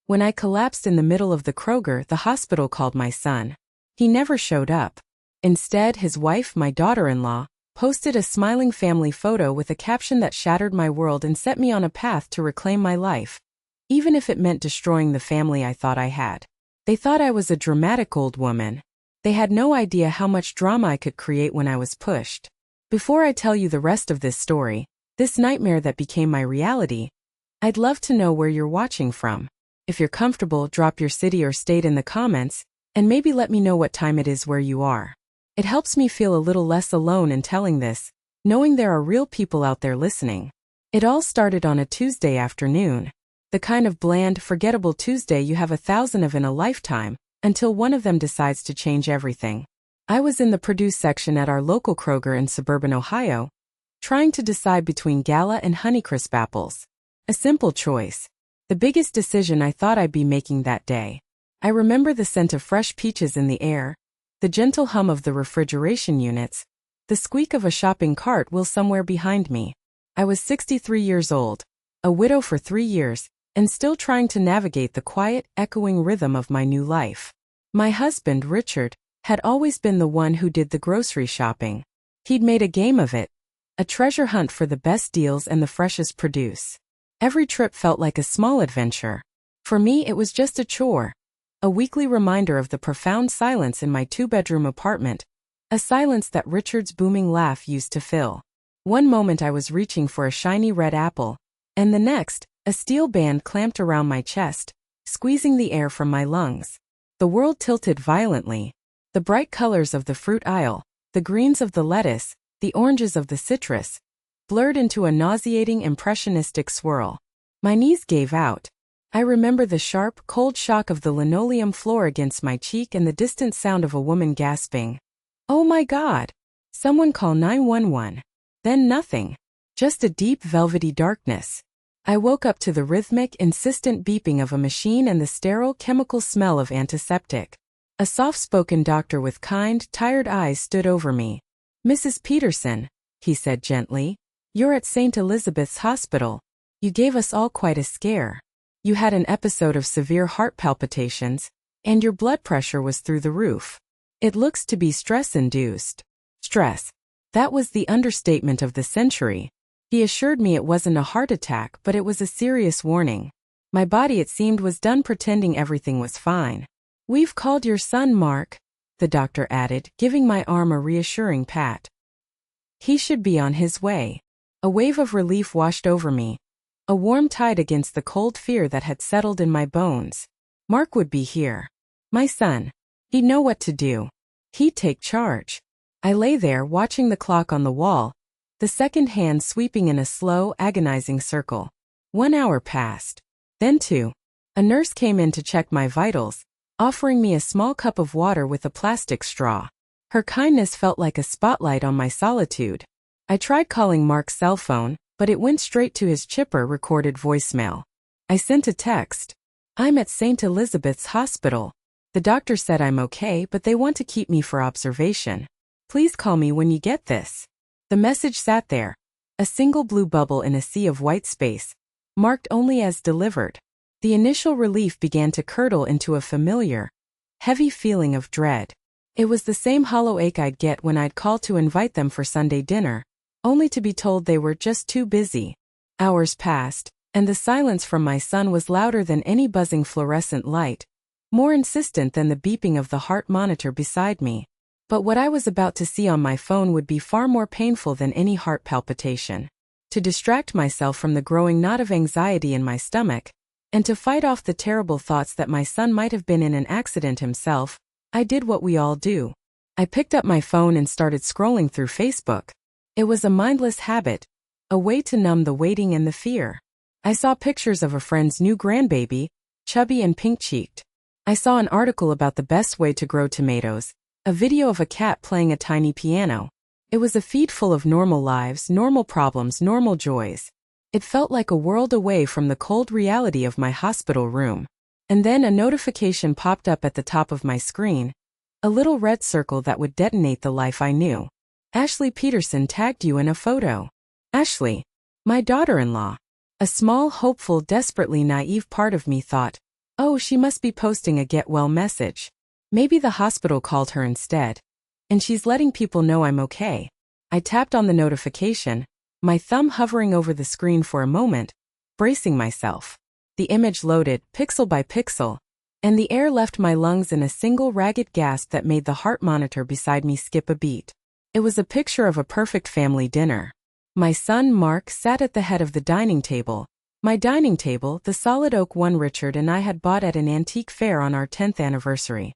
When I collapsed in the middle of the Kroger, the hospital called my son. He never showed up. Instead, his wife, my daughter-in-law, posted a smiling family photo with a caption that shattered my world and set me on a path to reclaim my life, even if it meant destroying the family I thought I had. They thought I was a dramatic old woman. They had no idea how much drama I could create when I was pushed. Before I tell you the rest of this story, this nightmare that became my reality, I'd love to know where you're watching from. If you're comfortable, drop your city or state in the comments, and maybe let me know what time it is where you are. It helps me feel a little less alone in telling this, knowing there are real people out there listening. It all started on a Tuesday afternoon. The kind of bland, forgettable Tuesday you have 1,000 of in a lifetime, until one of them decides to change everything. I was in the produce section at our local Kroger in suburban Ohio, trying to decide between Gala and Honeycrisp apples. A simple choice. The biggest decision I thought I'd be making that day. I remember the scent of fresh peaches in the air, the gentle hum of the refrigeration units, the squeak of a shopping cart wheel somewhere behind me. I was 63 years old, a widow for 3 years, and still trying to navigate the quiet, echoing rhythm of my new life. My husband, Richard, had always been the one who did the grocery shopping. He'd made a game of it, a treasure hunt for the best deals and the freshest produce. Every trip felt like a small adventure. For me, it was just a chore. A weekly reminder of the profound silence in my 2-bedroom apartment, a silence that Richard's booming laugh used to fill. One moment I was reaching for a shiny red apple, and the next, a steel band clamped around my chest, squeezing the air from my lungs. The world tilted violently. The bright colors of the fruit aisle, the greens of the lettuce, the oranges of the citrus, blurred into a nauseating impressionistic swirl. My knees gave out. I remember the sharp, cold shock of the linoleum floor against my cheek and the distant sound of a woman gasping. "Oh my God! Someone call 911. Then nothing. Just a deep, velvety darkness. I woke up to the rhythmic, insistent beeping of a machine and the sterile, chemical smell of antiseptic. A soft-spoken doctor with kind, tired eyes stood over me. "Mrs. Peterson," he said gently, "you're at St. Elizabeth's Hospital. You gave us all quite a scare. You had an episode of severe heart palpitations, and your blood pressure was through the roof. It looks to be stress-induced." Stress. That was the understatement of the century. He assured me it wasn't a heart attack, but it was a serious warning. My body, it seemed, was done pretending everything was fine. "We've called your son, Mark," the doctor added, giving my arm a reassuring pat. "He should be on his way." A wave of relief washed over me, a warm tide against the cold fear that had settled in my bones. Mark would be here. My son. He'd know what to do. He'd take charge. I lay there watching the clock on the wall, the second hand sweeping in a slow, agonizing circle. 1 hour passed. Then 2. A nurse came in to check my vitals, offering me a small cup of water with a plastic straw. Her kindness felt like a spotlight on my solitude. I tried calling Mark's cell phone, but it went straight to his chipper recorded voicemail. I sent a text. "I'm at St. Elizabeth's Hospital. The doctor said I'm okay, but they want to keep me for observation. Please call me when you get this." The message sat there, a single blue bubble in a sea of white space, marked only as delivered. The initial relief began to curdle into a familiar, heavy feeling of dread. It was the same hollow ache I'd get when I'd call to invite them for Sunday dinner, only to be told they were just too busy. Hours passed, and the silence from my son was louder than any buzzing fluorescent light, more insistent than the beeping of the heart monitor beside me. But what I was about to see on my phone would be far more painful than any heart palpitation. To distract myself from the growing knot of anxiety in my stomach, and to fight off the terrible thoughts that my son might have been in an accident himself, I did what we all do. I picked up my phone and started scrolling through Facebook. It was a mindless habit, a way to numb the waiting and the fear. I saw pictures of a friend's new grandbaby, chubby and pink-cheeked. I saw an article about the best way to grow tomatoes, a video of a cat playing a tiny piano. It was a feed full of normal lives, normal problems, normal joys. It felt like a world away from the cold reality of my hospital room. And then a notification popped up at the top of my screen, a little red circle that would detonate the life I knew. "Ashley Peterson tagged you in a photo." Ashley, my daughter-in-law. A small, hopeful, desperately naive part of me thought, Oh, she must be posting a get well message. Maybe the hospital called her instead. And she's letting people know I'm okay. I tapped on the notification, my thumb hovering over the screen for a moment, bracing myself. The image loaded, pixel by pixel, and the air left my lungs in a single ragged gasp that made the heart monitor beside me skip a beat. It was a picture of a perfect family dinner. My son Mark sat at the head of the dining table. My dining table, the solid oak one Richard and I had bought at an antique fair on our 10th anniversary.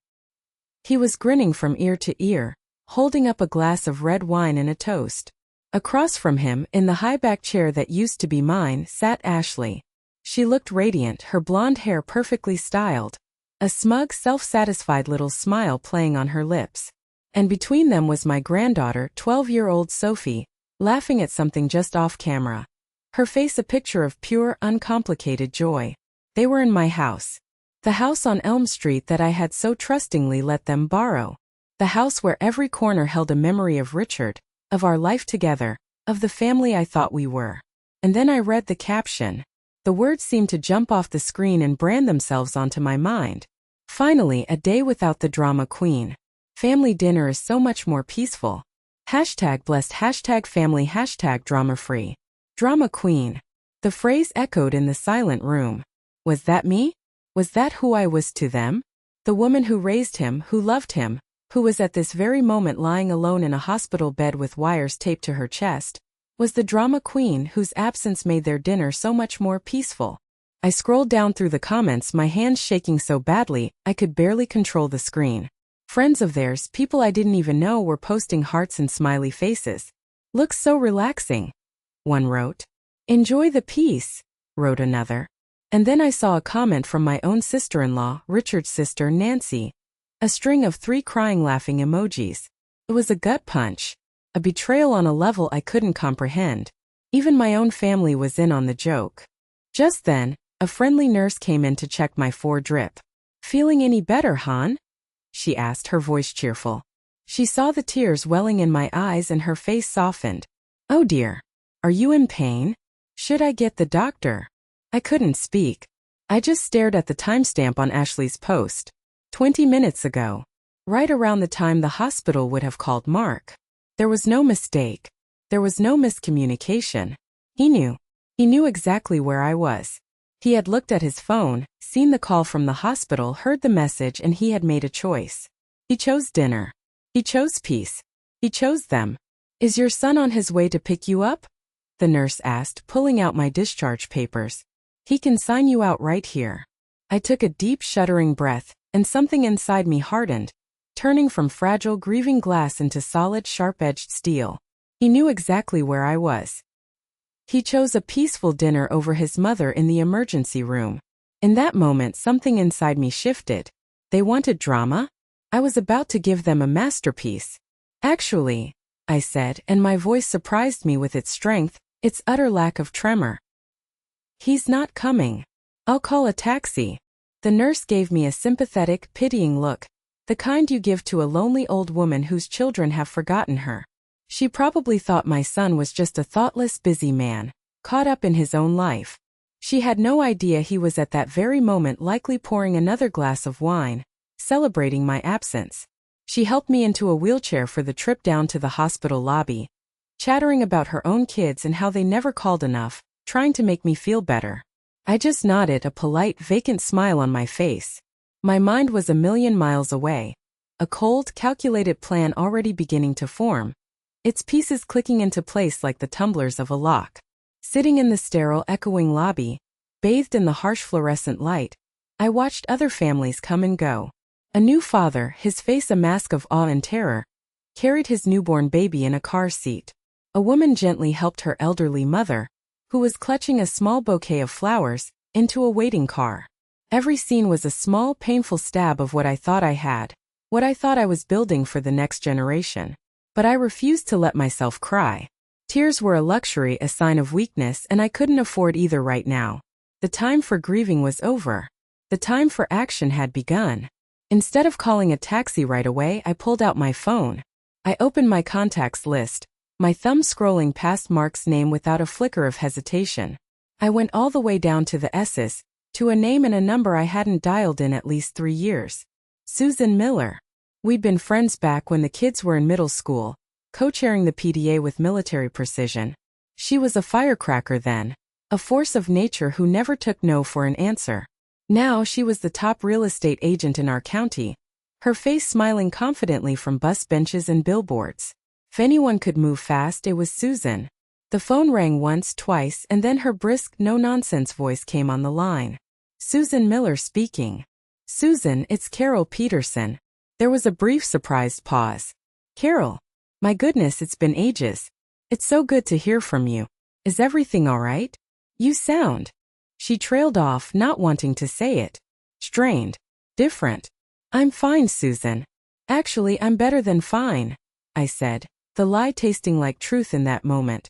He was grinning from ear to ear, holding up a glass of red wine and a toast. Across from him, in the high-back chair that used to be mine, sat Ashley. She looked radiant, her blonde hair perfectly styled, a smug, self-satisfied little smile playing on her lips. And between them was my granddaughter, 12-year-old Sophie, laughing at something just off camera. Her face a picture of pure, uncomplicated joy. They were in my house. The house on Elm Street that I had so trustingly let them borrow. The house where every corner held a memory of Richard, of our life together, of the family I thought we were. And then I read the caption. The words seemed to jump off the screen and brand themselves onto my mind. Finally, a day without the drama queen. Family dinner is so much more peaceful. Hashtag blessed, hashtag family, hashtag drama free. Drama queen. The phrase echoed in the silent room. Was that me? Was that who I was to them? The woman who raised him, who loved him, who was at this very moment lying alone in a hospital bed with wires taped to her chest, was the drama queen whose absence made their dinner so much more peaceful. I scrolled down through the comments, my hands shaking so badly I could barely control the screen. Friends of theirs, people I didn't even know, were posting hearts and smiley faces. Looks so relaxing, one wrote. Enjoy the peace, wrote another. And then I saw a comment from my own sister-in-law, Richard's sister, Nancy. A string of 3 crying laughing emojis. It was a gut punch. A betrayal on a level I couldn't comprehend. Even my own family was in on the joke. Just then, a friendly nurse came in to check my 4-drip. Feeling any better, hon? She asked, her voice cheerful. She saw the tears welling in my eyes and her face softened. Oh dear. Are you in pain? Should I get the doctor? I couldn't speak. I just stared at the timestamp on Ashley's post. 20 minutes ago. Right around the time the hospital would have called Mark. There was no mistake. There was no miscommunication. He knew. He knew exactly where I was. He had looked at his phone, seen the call from the hospital, heard the message, and he had made a choice. He chose dinner. He chose peace. He chose them. Is your son on his way to pick you up? The nurse asked, pulling out my discharge papers. He can sign you out right here. I took a deep, shuddering breath, and something inside me hardened, turning from fragile, grieving glass into solid, sharp-edged steel. He knew exactly where I was. He chose a peaceful dinner over his mother in the emergency room. In that moment, something inside me shifted. They wanted drama? I was about to give them a masterpiece. Actually, I said, and my voice surprised me with its strength, its utter lack of tremor. He's not coming. I'll call a taxi. The nurse gave me a sympathetic, pitying look, the kind you give to a lonely old woman whose children have forgotten her. She probably thought my son was just a thoughtless, busy man, caught up in his own life. She had no idea he was at that very moment likely pouring another glass of wine, celebrating my absence. She helped me into a wheelchair for the trip down to the hospital lobby, chattering about her own kids and how they never called enough, trying to make me feel better. I just nodded, a polite, vacant smile on my face. My mind was a million miles away. A cold, calculated plan already beginning to form, its pieces clicking into place like the tumblers of a lock. Sitting in the sterile, echoing lobby, bathed in the harsh fluorescent light, I watched other families come and go. A new father, his face a mask of awe and terror, carried his newborn baby in a car seat. A woman gently helped her elderly mother, who was clutching a small bouquet of flowers, into a waiting car. Every scene was a small, painful stab of what I thought I had, what I thought I was building for the next generation. But I refused to let myself cry. Tears were a luxury, a sign of weakness, and I couldn't afford either right now. The time for grieving was over. The time for action had begun. Instead of calling a taxi right away, I pulled out my phone. I opened my contacts list, my thumb scrolling past Mark's name without a flicker of hesitation. I went all the way down to the S's, to a name and a number I hadn't dialed in at least 3 years. Susan Miller. We'd been friends back when the kids were in middle school, co-chairing the PDA with military precision. She was a firecracker then, a force of nature who never took no for an answer. Now she was the top real estate agent in our county, her face smiling confidently from bus benches and billboards. If anyone could move fast, it was Susan. The phone rang once, twice, and then her brisk, no-nonsense voice came on the line. Susan Miller speaking. Susan, it's Carol Peterson. There was a brief surprised pause. Carol. My goodness, it's been ages. It's so good to hear from you. Is everything all right? You sound. She trailed off, not wanting to say it. Strained. Different. I'm fine, Susan. Actually, I'm better than fine, I said, the lie tasting like truth in that moment.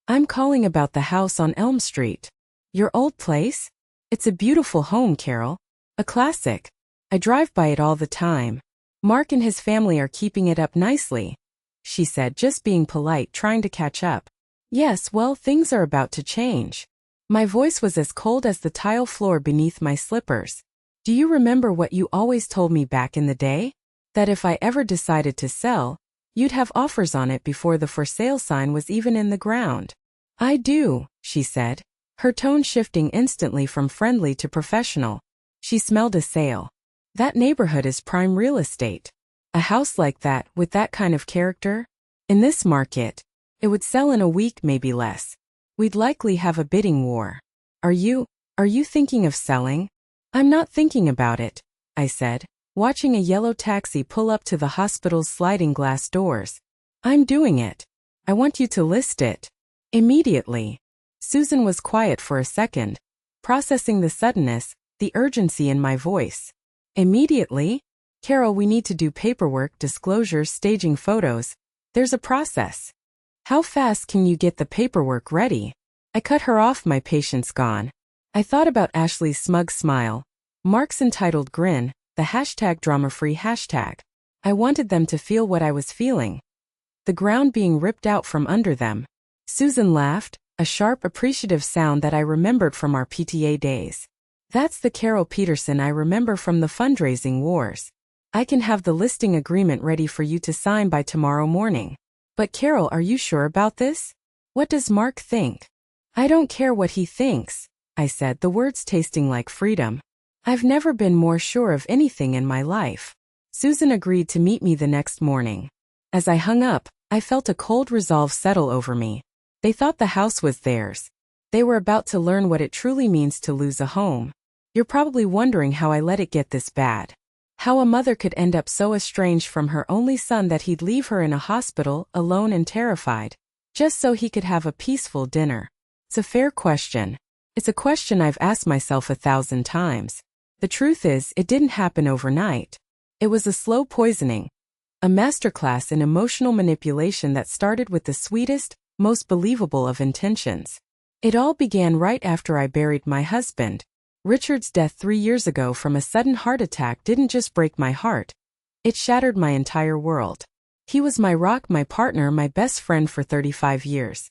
I'm calling about the house on Elm Street. Your old place? It's a beautiful home, Carol. A classic. I drive by it all the time. Mark and his family are keeping it up nicely, she said, just being polite, trying to catch up. Yes, well, things are about to change. My voice was as cold as the tile floor beneath my slippers. Do you remember what you always told me back in the day? That if I ever decided to sell, you'd have offers on it before the for sale sign was even in the ground. I do, she said, her tone shifting instantly from friendly to professional. She smelled a sale. That neighborhood is prime real estate. A house like that, with that kind of character? In this market, it would sell in a week, maybe less. We'd likely have a bidding war. Are you thinking of selling? I'm not thinking about it, I said, watching a yellow taxi pull up to the hospital's sliding glass doors. I'm doing it. I want you to list it. Immediately. Susan was quiet for a second, processing the suddenness, the urgency in my voice. Immediately? Carol, we need to do paperwork, disclosures, staging photos. There's a process. How fast can you get the paperwork ready? I cut her off, my patience gone. I thought about Ashley's smug smile, Mark's entitled grin, the hashtag drama-free hashtag. I wanted them to feel what I was feeling. The ground being ripped out from under them. Susan laughed, a sharp, appreciative sound that I remembered from our PTA days. That's the Carol Peterson I remember from the fundraising wars. I can have the listing agreement ready for you to sign by tomorrow morning. But Carol, are you sure about this? What does Mark think? I don't care what he thinks, I said, the words tasting like freedom. I've never been more sure of anything in my life. Susan agreed to meet me the next morning. As I hung up, I felt a cold resolve settle over me. They thought the house was theirs. They were about to learn what it truly means to lose a home. You're probably wondering how I let it get this bad. How a mother could end up so estranged from her only son that he'd leave her in a hospital, alone and terrified, just so he could have a peaceful dinner. It's a fair question. It's a question I've asked myself 1,000 times. The truth is, it didn't happen overnight. It was a slow poisoning. A masterclass in emotional manipulation that started with the sweetest, most believable of intentions. It all began right after I buried my husband. Richard's death 3 years ago from a sudden heart attack didn't just break my heart. It shattered my entire world. He was my rock, my partner, my best friend for 35 years.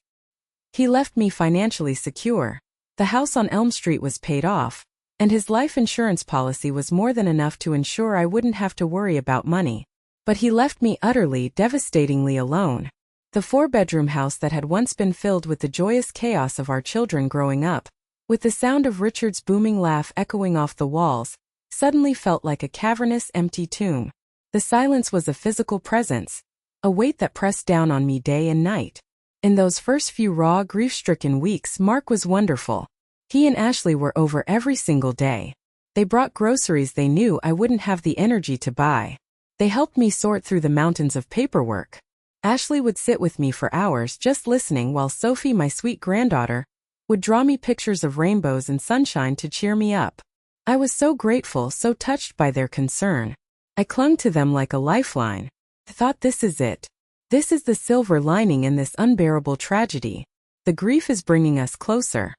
He left me financially secure. The house on Elm Street was paid off, and his life insurance policy was more than enough to ensure I wouldn't have to worry about money. But he left me utterly, devastatingly alone. The 4-bedroom house that had once been filled with the joyous chaos of our children growing up, with the sound of Richard's booming laugh echoing off the walls, suddenly felt like a cavernous, empty tomb. The silence was a physical presence, a weight that pressed down on me day and night. In those first few raw, grief-stricken weeks, Mark was wonderful. He and Ashley were over every single day. They brought groceries they knew I wouldn't have the energy to buy. They helped me sort through the mountains of paperwork. Ashley would sit with me for hours just listening while Sophie, my sweet granddaughter, would draw me pictures of rainbows and sunshine to cheer me up. I was so grateful, so touched by their concern. I clung to them like a lifeline. I thought, this is it. This is the silver lining in this unbearable tragedy. The grief is bringing us closer.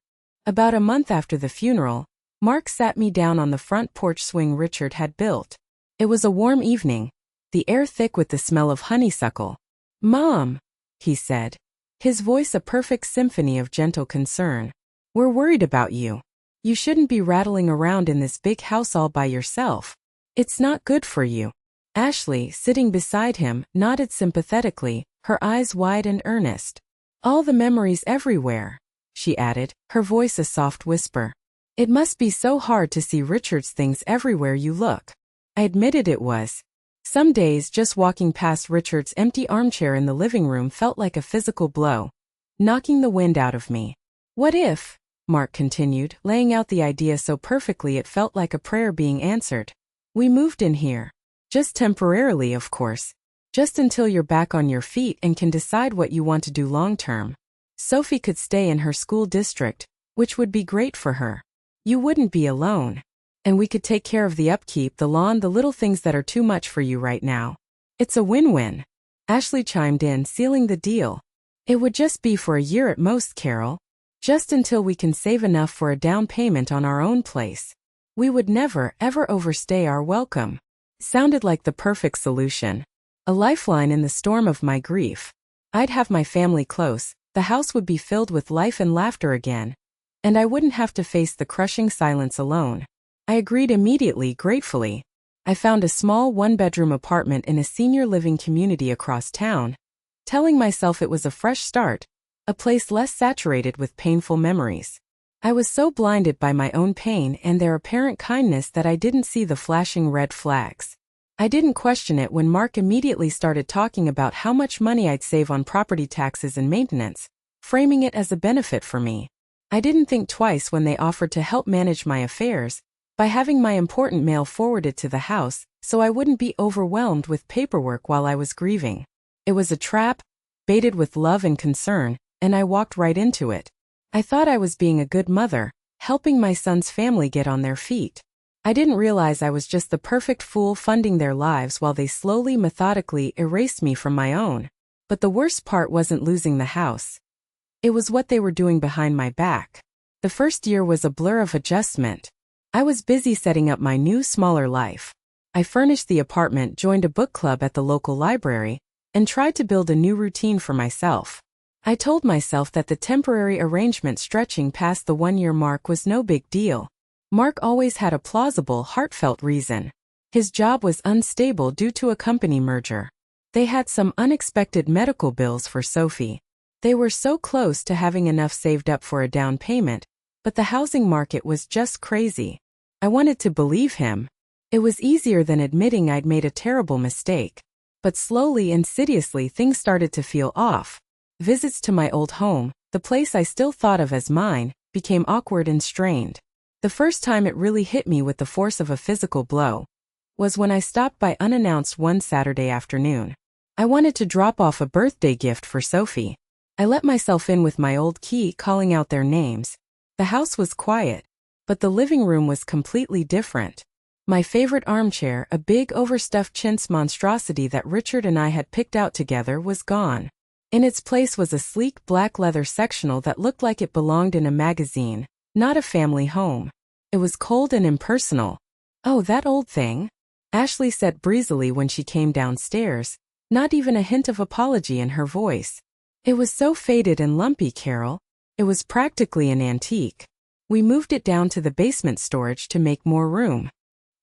About a month after the funeral, Mark sat me down on the front porch swing Richard had built. It was a warm evening, the air thick with the smell of honeysuckle. "Mom," he said, his voice a perfect symphony of gentle concern. "We're worried about you. You shouldn't be rattling around in this big house all by yourself. It's not good for you." Ashley, sitting beside him, nodded sympathetically, her eyes wide and earnest. "All the memories everywhere," she added, her voice a soft whisper. "It must be so hard to see Richard's things everywhere you look." I admitted it was. Some days just walking past Richard's empty armchair in the living room felt like a physical blow, knocking the wind out of me. "What if," Mark continued, laying out the idea so perfectly it felt like a prayer being answered, "we moved in here? Just temporarily, of course. Just until you're back on your feet and can decide what you want to do long term. Sophie could stay in her school district, which would be great for her. You wouldn't be alone. And we could take care of the upkeep, the lawn, the little things that are too much for you right now. It's a win-win." Ashley chimed in, sealing the deal. "It would just be for a year at most, Carol. Just until we can save enough for a down payment on our own place. We would never, ever overstay our welcome." Sounded like the perfect solution. A lifeline in the storm of my grief. I'd have my family close, the house would be filled with life and laughter again, and I wouldn't have to face the crushing silence alone. I agreed immediately, gratefully. I found a small one-bedroom apartment in a senior living community across town, telling myself it was a fresh start, a place less saturated with painful memories. I was so blinded by my own pain and their apparent kindness that I didn't see the flashing red flags. I didn't question it when Mark immediately started talking about how much money I'd save on property taxes and maintenance, framing it as a benefit for me. I didn't think twice when they offered to help manage my affairs by having my important mail forwarded to the house so I wouldn't be overwhelmed with paperwork while I was grieving. It was a trap, baited with love and concern, and I walked right into it. I thought I was being a good mother, helping my son's family get on their feet. I didn't realize I was just the perfect fool funding their lives while they slowly, methodically erased me from my own. But the worst part wasn't losing the house. It was what they were doing behind my back. The first year was a blur of adjustment. I was busy setting up my new, smaller life. I furnished the apartment, joined a book club at the local library, and tried to build a new routine for myself. I told myself that the temporary arrangement stretching past the one-year mark was no big deal. Mark always had a plausible, heartfelt reason. His job was unstable due to a company merger. They had some unexpected medical bills for Sophie. They were so close to having enough saved up for a down payment, but the housing market was just crazy. I wanted to believe him. It was easier than admitting I'd made a terrible mistake. But slowly, insidiously, things started to feel off. Visits to my old home, the place I still thought of as mine, became awkward and strained. The first time it really hit me with the force of a physical blow was when I stopped by unannounced one Saturday afternoon. I wanted to drop off a birthday gift for Sophie. I let myself in with my old key, calling out their names. The house was quiet, but the living room was completely different. My favorite armchair, a big overstuffed chintz monstrosity that Richard and I had picked out together, was gone. In its place was a sleek black leather sectional that looked like it belonged in a magazine, not a family home. It was cold and impersonal. "Oh, that old thing?" Ashley said breezily when she came downstairs, not even a hint of apology in her voice. "It was so faded and lumpy, Carol. It was practically an antique. We moved it down to the basement storage to make more room."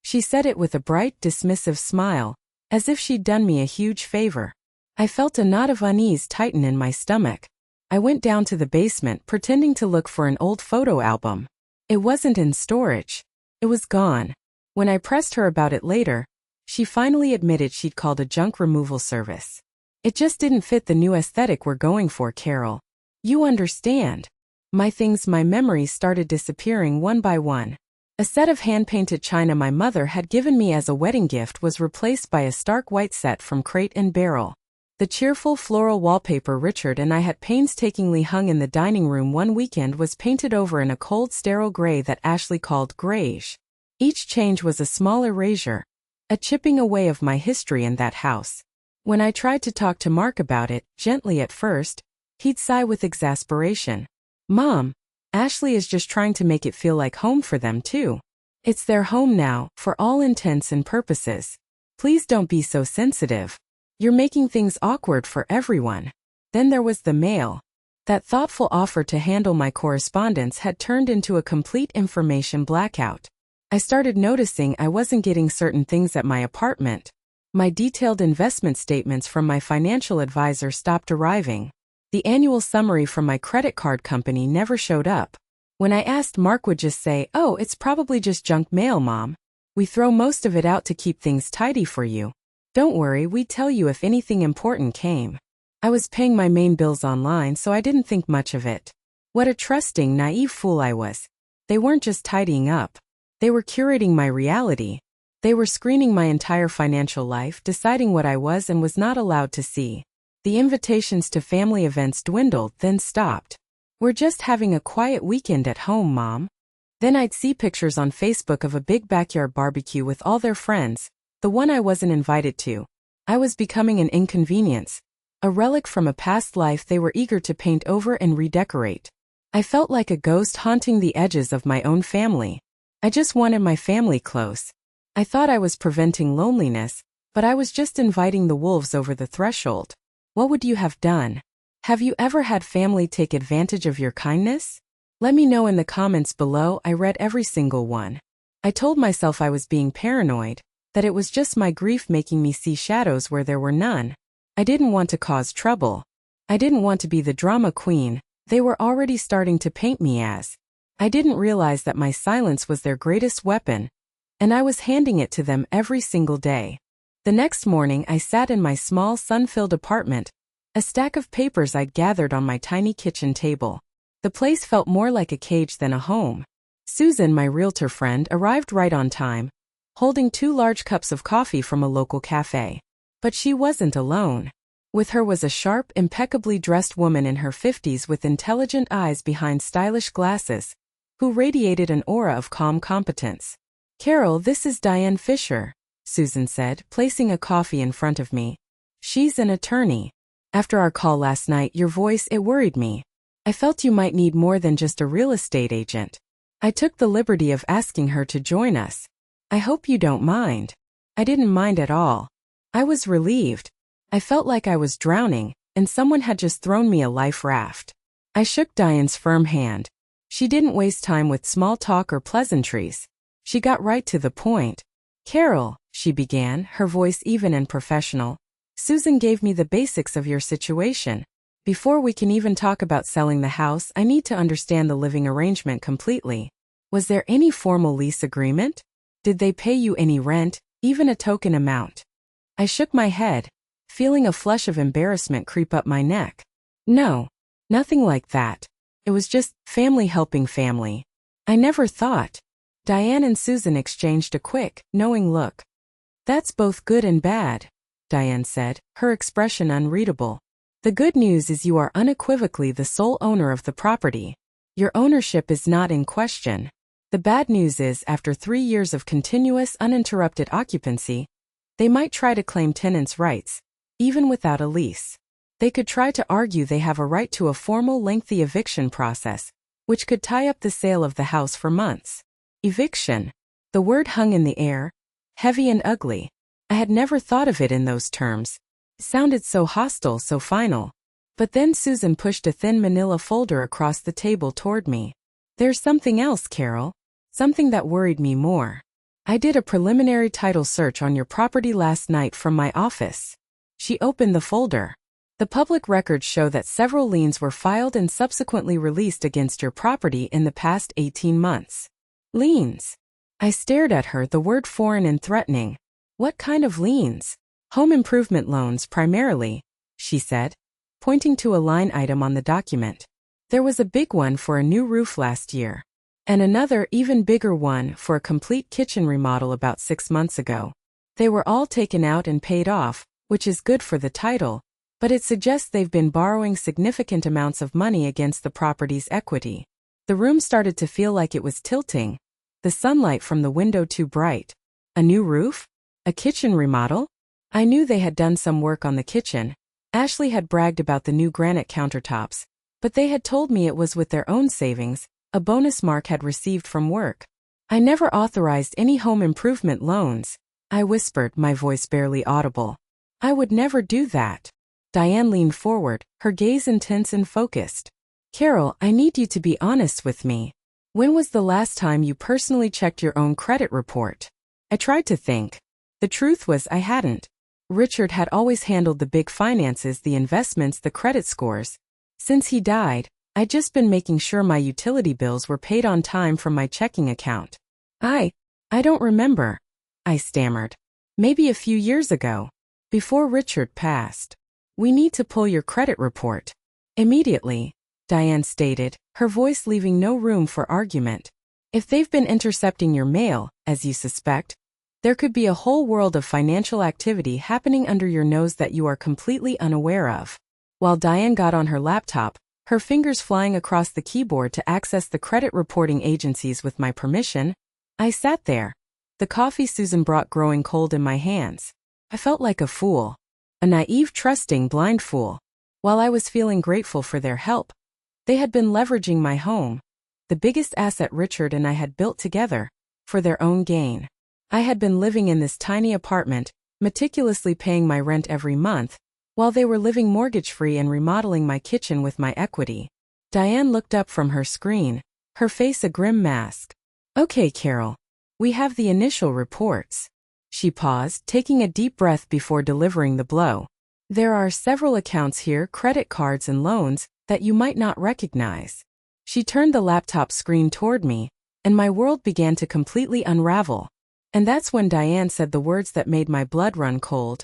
She said it with a bright, dismissive smile, as if she'd done me a huge favor. I felt a knot of unease tighten in my stomach. I went down to the basement, pretending to look for an old photo album. It wasn't in storage. It was gone. When I pressed her about it later, she finally admitted she'd called a junk removal service. "It just didn't fit the new aesthetic we're going for, Carol. You understand." My things, my memories started disappearing one by one. A set of hand-painted china my mother had given me as a wedding gift was replaced by a stark white set from Crate and Barrel. The cheerful floral wallpaper Richard and I had painstakingly hung in the dining room one weekend was painted over in a cold, sterile gray that Ashley called grayish. Each change was a small erasure, a chipping away of my history in that house. When I tried to talk to Mark about it, gently at first, he'd sigh with exasperation. "Mom, Ashley is just trying to make it feel like home for them too. It's their home now, for all intents and purposes. Please don't be so sensitive. You're making things awkward for everyone." Then there was the mail. That thoughtful offer to handle my correspondence had turned into a complete information blackout. I started noticing I wasn't getting certain things at my apartment. My detailed investment statements from my financial advisor stopped arriving. The annual summary from my credit card company never showed up. When I asked, Mark would just say, "Oh, it's probably just junk mail, Mom. We throw most of it out to keep things tidy for you. Don't worry, we'd tell you if anything important came." I was paying my main bills online, so I didn't think much of it. What a trusting, naive fool I was. They weren't just tidying up. They were curating my reality. They were screening my entire financial life, deciding what I was and was not allowed to see. The invitations to family events dwindled, then stopped. "We're just having a quiet weekend at home, Mom." Then I'd see pictures on Facebook of a big backyard barbecue with all their friends, the one I wasn't invited to. I was becoming an inconvenience, a relic from a past life they were eager to paint over and redecorate. I felt like a ghost haunting the edges of my own family. I just wanted my family close. I thought I was preventing loneliness, but I was just inviting the wolves over the threshold. What would you have done? Have you ever had family take advantage of your kindness? Let me know in the comments below. I read every single one. I told myself I was being paranoid, that it was just my grief making me see shadows where there were none. I didn't want to cause trouble. I didn't want to be the drama queen they were already starting to paint me as. I didn't realize that my silence was their greatest weapon, and I was handing it to them every single day. The next morning I sat in my small sun-filled apartment, a stack of papers I'd gathered on my tiny kitchen table. The place felt more like a cage than a home. Susan, my realtor friend, arrived right on time, holding 2 large cups of coffee from a local cafe. But she wasn't alone. With her was a sharp, impeccably dressed woman in her 50s with intelligent eyes behind stylish glasses, who radiated an aura of calm competence. "Carol, this is Diane Fisher," Susan said, placing a coffee in front of me. "She's an attorney. After our call last night, your voice, it worried me. I felt you might need more than just a real estate agent. I took the liberty of asking her to join us. I hope you don't mind." I didn't mind at all. I was relieved. I felt like I was drowning, and someone had just thrown me a life raft. I shook Diane's firm hand. She didn't waste time with small talk or pleasantries. She got right to the point. "Carol," she began, her voice even and professional, "Susan gave me the basics of your situation. Before we can even talk about selling the house, I need to understand the living arrangement completely. Was there any formal lease agreement? Did they pay you any rent, even a token amount?" I shook my head, feeling a flush of embarrassment creep up my neck. "No, nothing like that. It was just family helping family." I never thought. Diane and Susan exchanged a quick, knowing look. "That's both good and bad," Diane said, her expression unreadable. "The good news is you are unequivocally the sole owner of the property. Your ownership is not in question. The bad news is, after 3 years of continuous, uninterrupted occupancy, they might try to claim tenants' rights, even without a lease. They could try to argue they have a right to a formal, lengthy eviction process, which could tie up the sale of the house for months." Eviction. The word hung in the air, heavy and ugly. I had never thought of it in those terms. It sounded so hostile, so final. But then Susan pushed a thin manila folder across the table toward me. "There's something else, Carol. Something that worried me more. I did a preliminary title search on your property last night from my office." She opened the folder. "The public records show that several liens were filed and subsequently released against your property in the past 18 months. "Liens?" I stared at her, the word foreign and threatening. "What kind of liens?" "Home improvement loans primarily," she said, pointing to a line item on the document. "There was a big one for a new roof last year, and another, even bigger one, for a complete kitchen remodel about 6 months ago. They were all taken out and paid off, which is good for the title, but it suggests they've been borrowing significant amounts of money against the property's equity." The room started to feel like it was tilting, the sunlight from the window too bright. A new roof? A kitchen remodel? I knew they had done some work on the kitchen. Ashley had bragged about the new granite countertops, but they had told me it was with their own savings, a bonus Mark had received from work. "I never authorized any home improvement loans," I whispered, my voice barely audible. "I would never do that." Diane leaned forward, her gaze intense and focused. Carol, I need you to be honest with me. When was the last time you personally checked your own credit report? I tried to think. The truth was I hadn't. Richard had always handled the big finances, the investments, the credit scores. Since he died, I'd just been making sure my utility bills were paid on time from my checking account. I don't remember, I stammered. Maybe a few years ago, before Richard passed. We need to pull your credit report. Immediately, Diane stated, her voice leaving no room for argument. If they've been intercepting your mail, as you suspect, there could be a whole world of financial activity happening under your nose that you are completely unaware of. While Diane got on her laptop, her fingers flying across the keyboard to access the credit reporting agencies with my permission, I sat there, the coffee Susan brought growing cold in my hands. I felt like a fool. A naive, trusting, blind fool. While I was feeling grateful for their help, they had been leveraging my home, the biggest asset Richard and I had built together, for their own gain. I had been living in this tiny apartment, meticulously paying my rent every month, while they were living mortgage-free and remodeling my kitchen with my equity. Diane looked up from her screen, her face a grim mask. Okay, Carol. We have the initial reports. She paused, taking a deep breath before delivering the blow. There are several accounts here, credit cards and loans, that you might not recognize. She turned the laptop screen toward me, and my world began to completely unravel. And that's when Diane said the words that made my blood run cold.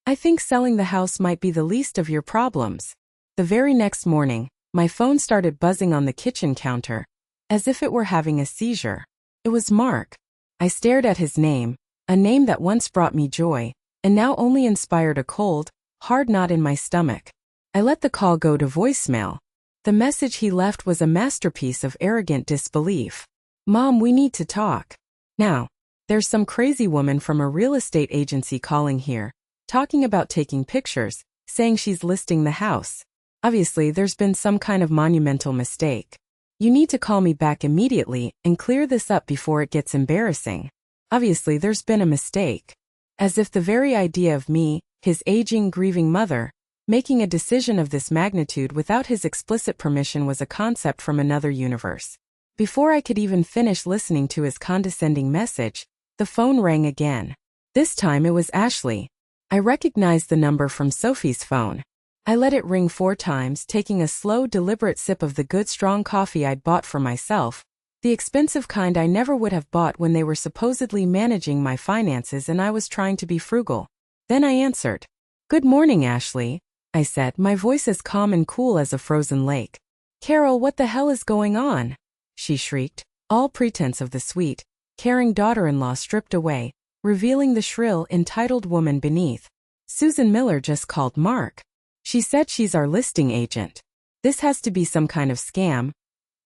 I think selling the house might be the least of your problems. The very next morning, my phone started buzzing on the kitchen counter, as if it were having a seizure. It was Mark. I stared at his name, a name that once brought me joy, and now only inspired a cold, hard knot in my stomach. I let the call go to voicemail. The message he left was a masterpiece of arrogant disbelief. Mom, we need to talk. Now, there's some crazy woman from a real estate agency calling here, talking about taking pictures, saying she's listing the house. Obviously, there's been some kind of monumental mistake. You need to call me back immediately and clear this up before it gets embarrassing. Obviously, there's been a mistake. As if the very idea of me, his aging, grieving mother, making a decision of this magnitude without his explicit permission was a concept from another universe. Before I could even finish listening to his condescending message, the phone rang again. This time it was Ashley. I recognized the number from Sophie's phone. I let it ring 4 times, taking a slow, deliberate sip of the good strong coffee I'd bought for myself, the expensive kind I never would have bought when they were supposedly managing my finances and I was trying to be frugal. Then I answered. Good morning, Ashley, I said, my voice as calm and cool as a frozen lake. Carol, what the hell is going on? She shrieked, all pretense of the sweet, caring daughter-in-law stripped away, revealing the shrill, entitled woman beneath. Susan Miller just called Mark. She said she's our listing agent. This has to be some kind of scam.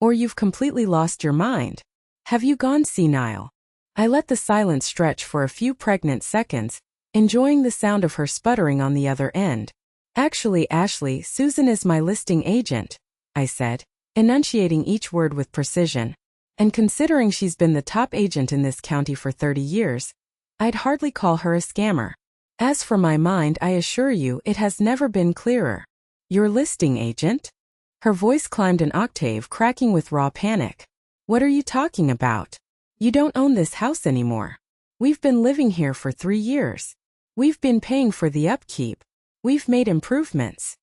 Or you've completely lost your mind. Have you gone senile? I let the silence stretch for a few pregnant seconds, enjoying the sound of her sputtering on the other end. Actually, Ashley, Susan is my listing agent, I said, enunciating each word with precision. And considering she's been the top agent in this county for 30 years, I'd hardly call her a scammer. As for my mind, I assure you, it has never been clearer. Your listing agent? Her voice climbed an octave, cracking with raw panic. What are you talking about? You don't own this house anymore. We've been living here for 3 years. We've been paying for the upkeep. We've made improvements.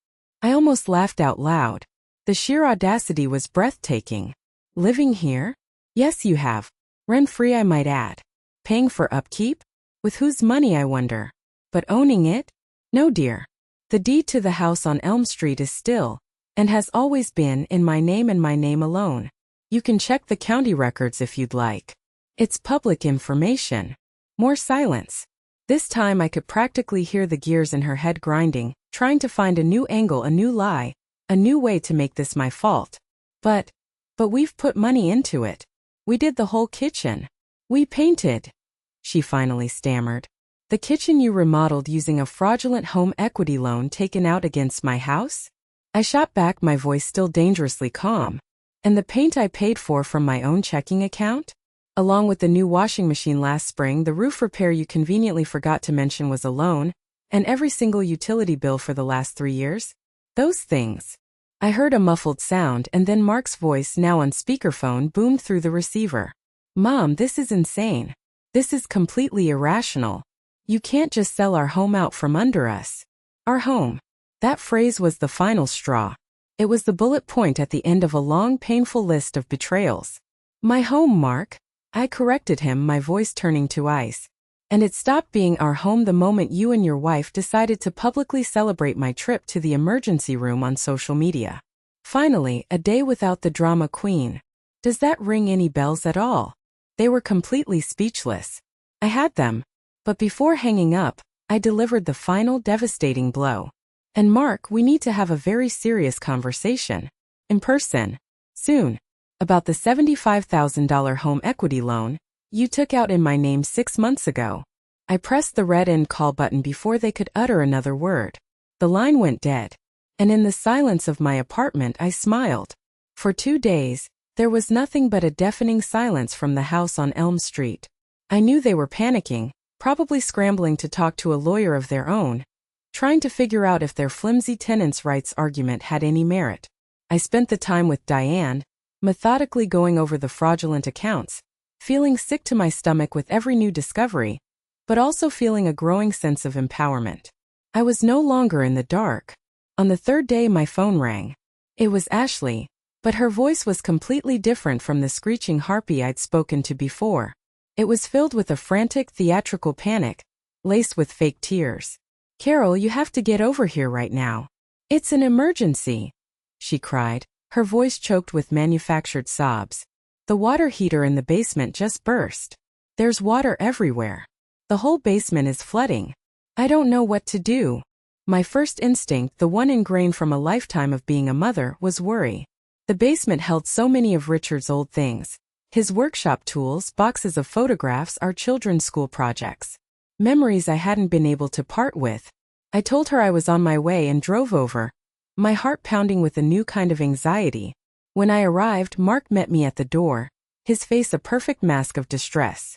I almost laughed out loud. The sheer audacity was breathtaking. Living here? Yes, you have. Rent-free, I might add. Paying for upkeep? With whose money, I wonder? But owning it? No, dear. The deed to the house on Elm Street is still, and has always been, in my name and my name alone. You can check the county records if you'd like. It's public information. More silence. This time I could practically hear the gears in her head grinding, trying to find a new angle, a new lie, a new way to make this my fault. But we've put money into it. We did the whole kitchen. We painted. She finally stammered. The kitchen you remodeled using a fraudulent home equity loan taken out against my house? I shot back, my voice still dangerously calm. And the paint I paid for from my own checking account? Along with the new washing machine last spring, the roof repair you conveniently forgot to mention was a loan, and every single utility bill for the last 3 years? Those things. I heard a muffled sound and then Mark's voice, now on speakerphone, boomed through the receiver. "Mom, this is insane. This is completely irrational. You can't just sell our home out from under us." Our home. That phrase was the final straw. It was the bullet point at the end of a long, painful list of betrayals. "My home, Mark," I corrected him, my voice turning to ice. "And it stopped being our home the moment you and your wife decided to publicly celebrate my trip to the emergency room on social media. Finally, a day without the drama queen. Does that ring any bells at all?" They were completely speechless. I had them. But before hanging up, I delivered the final devastating blow. "And Mark, we need to have a very serious conversation. In person. Soon. About the $75,000 home equity loan you took out in my name 6 months ago." I pressed the red end call button before they could utter another word. The line went dead. And in the silence of my apartment I smiled. For 2 days, there was nothing but a deafening silence from the house on Elm Street. I knew they were panicking, probably scrambling to talk to a lawyer of their own, trying to figure out if their flimsy tenants' rights argument had any merit. I spent the time with Diane, methodically going over the fraudulent accounts, feeling sick to my stomach with every new discovery, but also feeling a growing sense of empowerment. I was no longer in the dark. On the 3rd day my phone rang. It was Ashley, but her voice was completely different from the screeching harpy I'd spoken to before. It was filled with a frantic, theatrical panic, laced with fake tears. "Carol, you have to get over here right now. It's an emergency," she cried, her voice choked with manufactured sobs. "The water heater in the basement just burst. There's water everywhere. The whole basement is flooding. I don't know what to do." My first instinct, the one ingrained from a lifetime of being a mother, was worry. The basement held so many of Richard's old things. His workshop tools, boxes of photographs, our children's school projects. Memories I hadn't been able to part with. I told her I was on my way and drove over, my heart pounding with a new kind of anxiety. When I arrived, Mark met me at the door, his face a perfect mask of distress.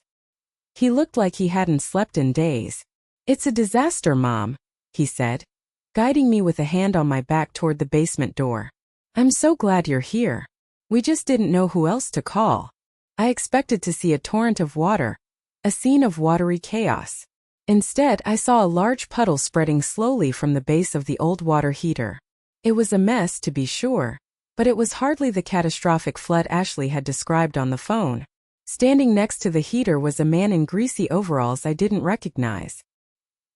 He looked like he hadn't slept in days. "It's a disaster, Mom," he said, guiding me with a hand on my back toward the basement door. "I'm so glad you're here. We just didn't know who else to call." I expected to see a torrent of water, a scene of watery chaos. Instead, I saw a large puddle spreading slowly from the base of the old water heater. It was a mess, to be sure, but it was hardly the catastrophic flood Ashley had described on the phone. Standing next to the heater was a man in greasy overalls I didn't recognize.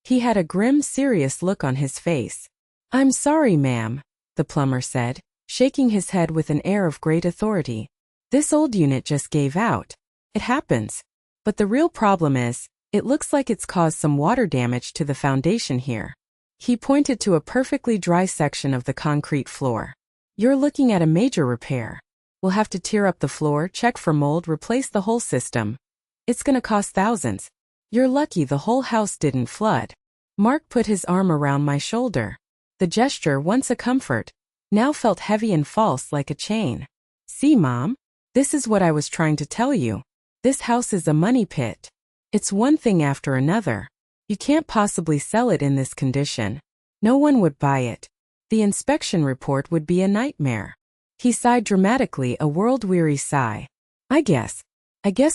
He had a grim, serious look on his face. "I'm sorry, ma'am," the plumber said, shaking his head with an air of great authority. "This old unit just gave out. It happens. But the real problem is, it looks like it's caused some water damage to the foundation here." He pointed to a perfectly dry section of the concrete floor. "You're looking at a major repair. We'll have to tear up the floor, check for mold, replace the whole system. It's gonna cost thousands. You're lucky the whole house didn't flood." Mark put his arm around my shoulder. The gesture, once a comfort, now felt heavy and false like a chain. "See, Mom? This is what I was trying to tell you. This house is a money pit. It's one thing after another. You can't possibly sell it in this condition. No one would buy it. The inspection report would be a nightmare." He sighed dramatically, a world-weary sigh. I guess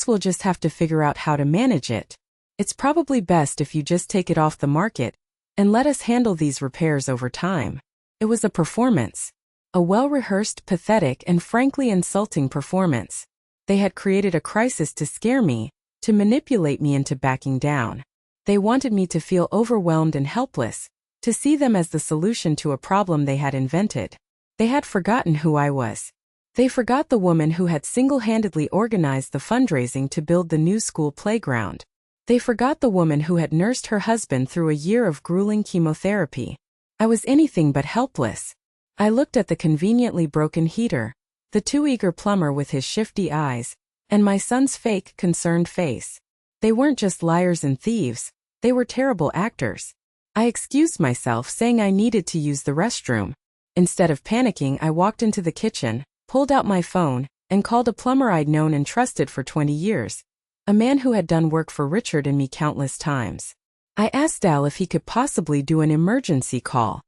we'll just have to figure out how to manage it. It's probably best if you just take it off the market and let us handle these repairs over time." It was a performance. A well-rehearsed, pathetic, and frankly insulting performance. They had created a crisis to scare me, to manipulate me into backing down. They wanted me to feel overwhelmed and helpless, to see them as the solution to a problem they had invented. They had forgotten who I was. They forgot the woman who had single-handedly organized the fundraising to build the new school playground. They forgot the woman who had nursed her husband through a year of grueling chemotherapy. I was anything but helpless. I looked at the conveniently broken heater, the too eager plumber with his shifty eyes, and my son's fake, concerned face. They weren't just liars and thieves, they were terrible actors. I excused myself, saying I needed to use the restroom. Instead of panicking, I walked into the kitchen, pulled out my phone, and called a plumber I'd known and trusted for 20 years. A man who had done work for Richard and me countless times. I asked Al if he could possibly do an emergency call.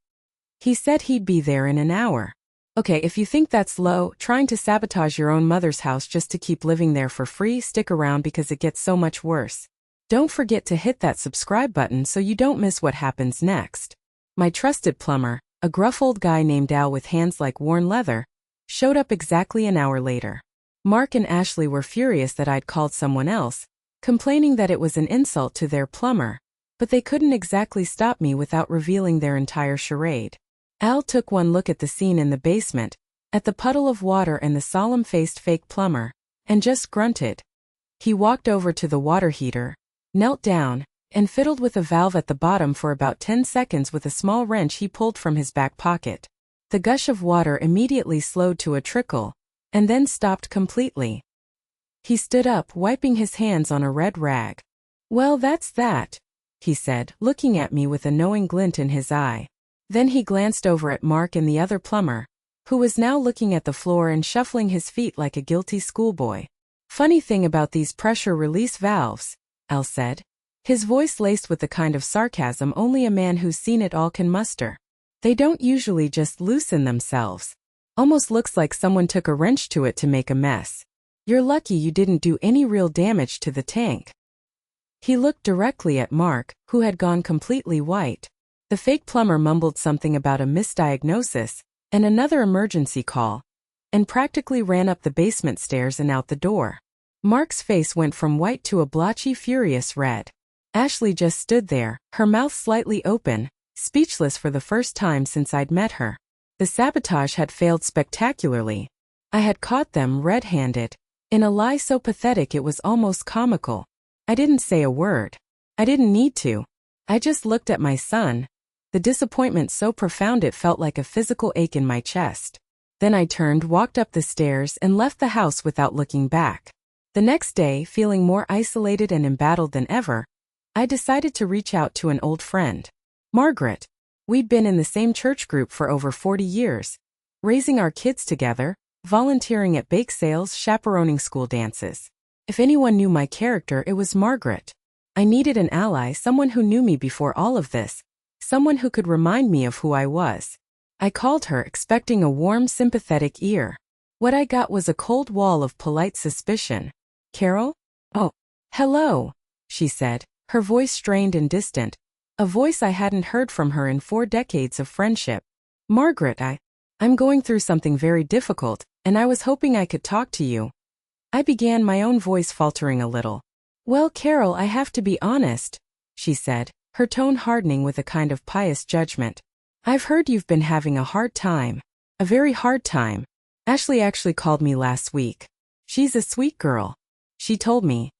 He said he'd be there in an hour. Okay, if you think that's low, trying to sabotage your own mother's house just to keep living there for free, stick around because it gets so much worse. Don't forget to hit that subscribe button so you don't miss what happens next. My trusted plumber, a gruff old guy named Al with hands like worn leather, showed up exactly an hour later. Mark and Ashley were furious that I'd called someone else, complaining that it was an insult to their plumber, but they couldn't exactly stop me without revealing their entire charade. Al took one look at the scene in the basement, at the puddle of water and the solemn-faced fake plumber, and just grunted. He walked over to the water heater, knelt down, and fiddled with a valve at the bottom for about 10 seconds with a small wrench he pulled from his back pocket. The gush of water immediately slowed to a trickle, and then stopped completely. He stood up, wiping his hands on a red rag. "Well, that's that," he said, looking at me with a knowing glint in his eye. Then he glanced over at Mark and the other plumber, who was now looking at the floor and shuffling his feet like a guilty schoolboy. "Funny thing about these pressure release valves," Al said, his voice laced with the kind of sarcasm only a man who's seen it all can muster. "They don't usually just loosen themselves. Almost looks like someone took a wrench to it to make a mess. You're lucky you didn't do any real damage to the tank." He looked directly at Mark, who had gone completely white. The fake plumber mumbled something about a misdiagnosis and another emergency call, and practically ran up the basement stairs and out the door. Mark's face went from white to a blotchy, furious red. Ashley just stood there, her mouth slightly open, speechless for the first time since I'd met her. The sabotage had failed spectacularly. I had caught them red-handed, in a lie so pathetic it was almost comical. I didn't say a word. I didn't need to. I just looked at my son, the disappointment so profound it felt like a physical ache in my chest. Then I turned, walked up the stairs, and left the house without looking back. The next day, feeling more isolated and embattled than ever, I decided to reach out to an old friend, Margaret. We'd been in the same church group for over 40 years, raising our kids together, volunteering at bake sales, chaperoning school dances. If anyone knew my character, it was Margaret. I needed an ally, someone who knew me before all of this, someone who could remind me of who I was. I called her, expecting a warm, sympathetic ear. What I got was a cold wall of polite suspicion. "Carol?" "Oh, hello," she said, her voice strained and distant, a voice I hadn't heard from her in 4 decades of friendship. "Margaret, I'm going through something very difficult, and I was hoping I could talk to you." I began, my own voice faltering a little. "Well, Carol, I have to be honest," she said, her tone hardening with a kind of pious judgment. "I've heard you've been having a hard time. A very hard time. Ashley actually called me last week. She's a sweet girl. She told me.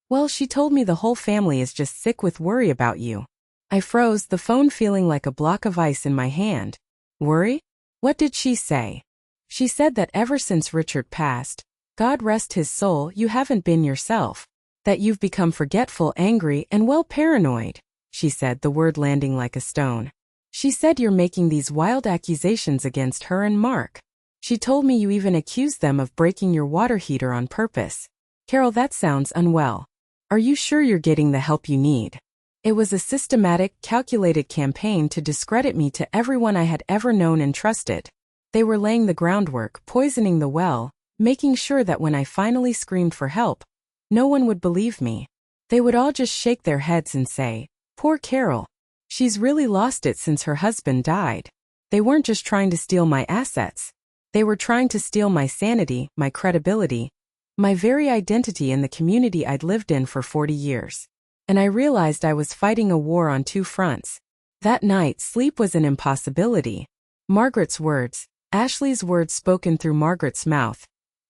Well, she told me the whole family is just sick with worry about you." I froze, the phone feeling like a block of ice in my hand. "Worry? What did she say?" "She said that ever since Richard passed, God rest his soul, you haven't been yourself. That you've become forgetful, angry, and well, paranoid," she said, the word landing like a stone. "She said you're making these wild accusations against her and Mark. She told me you even accused them of breaking your water heater on purpose." "Carol, that sounds unwell. Are you sure you're getting the help you need?" It was a systematic, calculated campaign to discredit me to everyone I had ever known and trusted. They were laying the groundwork, poisoning the well, making sure that when I finally screamed for help, no one would believe me. They would all just shake their heads and say, "Poor Carol. She's really lost it since her husband died." They weren't just trying to steal my assets. They were trying to steal my sanity, my credibility, my very identity in the community I'd lived in for 40 years. And I realized I was fighting a war on 2 fronts. That night, sleep was an impossibility. Margaret's words, Ashley's words spoken through Margaret's mouth,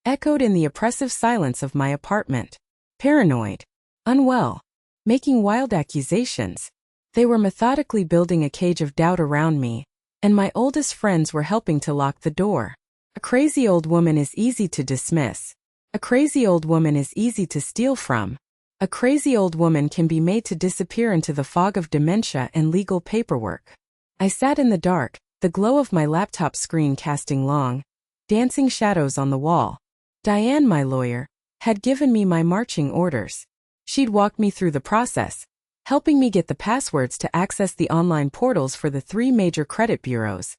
echoed in the oppressive silence of my apartment. Paranoid. Unwell. Making wild accusations. They were methodically building a cage of doubt around me, and my oldest friends were helping to lock the door. A crazy old woman is easy to dismiss. A crazy old woman is easy to steal from. A crazy old woman can be made to disappear into the fog of dementia and legal paperwork. I sat in the dark, the glow of my laptop screen casting long, dancing shadows on the wall. Diane, my lawyer, had given me my marching orders. She'd walked me through the process, helping me get the passwords to access the online portals for the 3 major credit bureaus: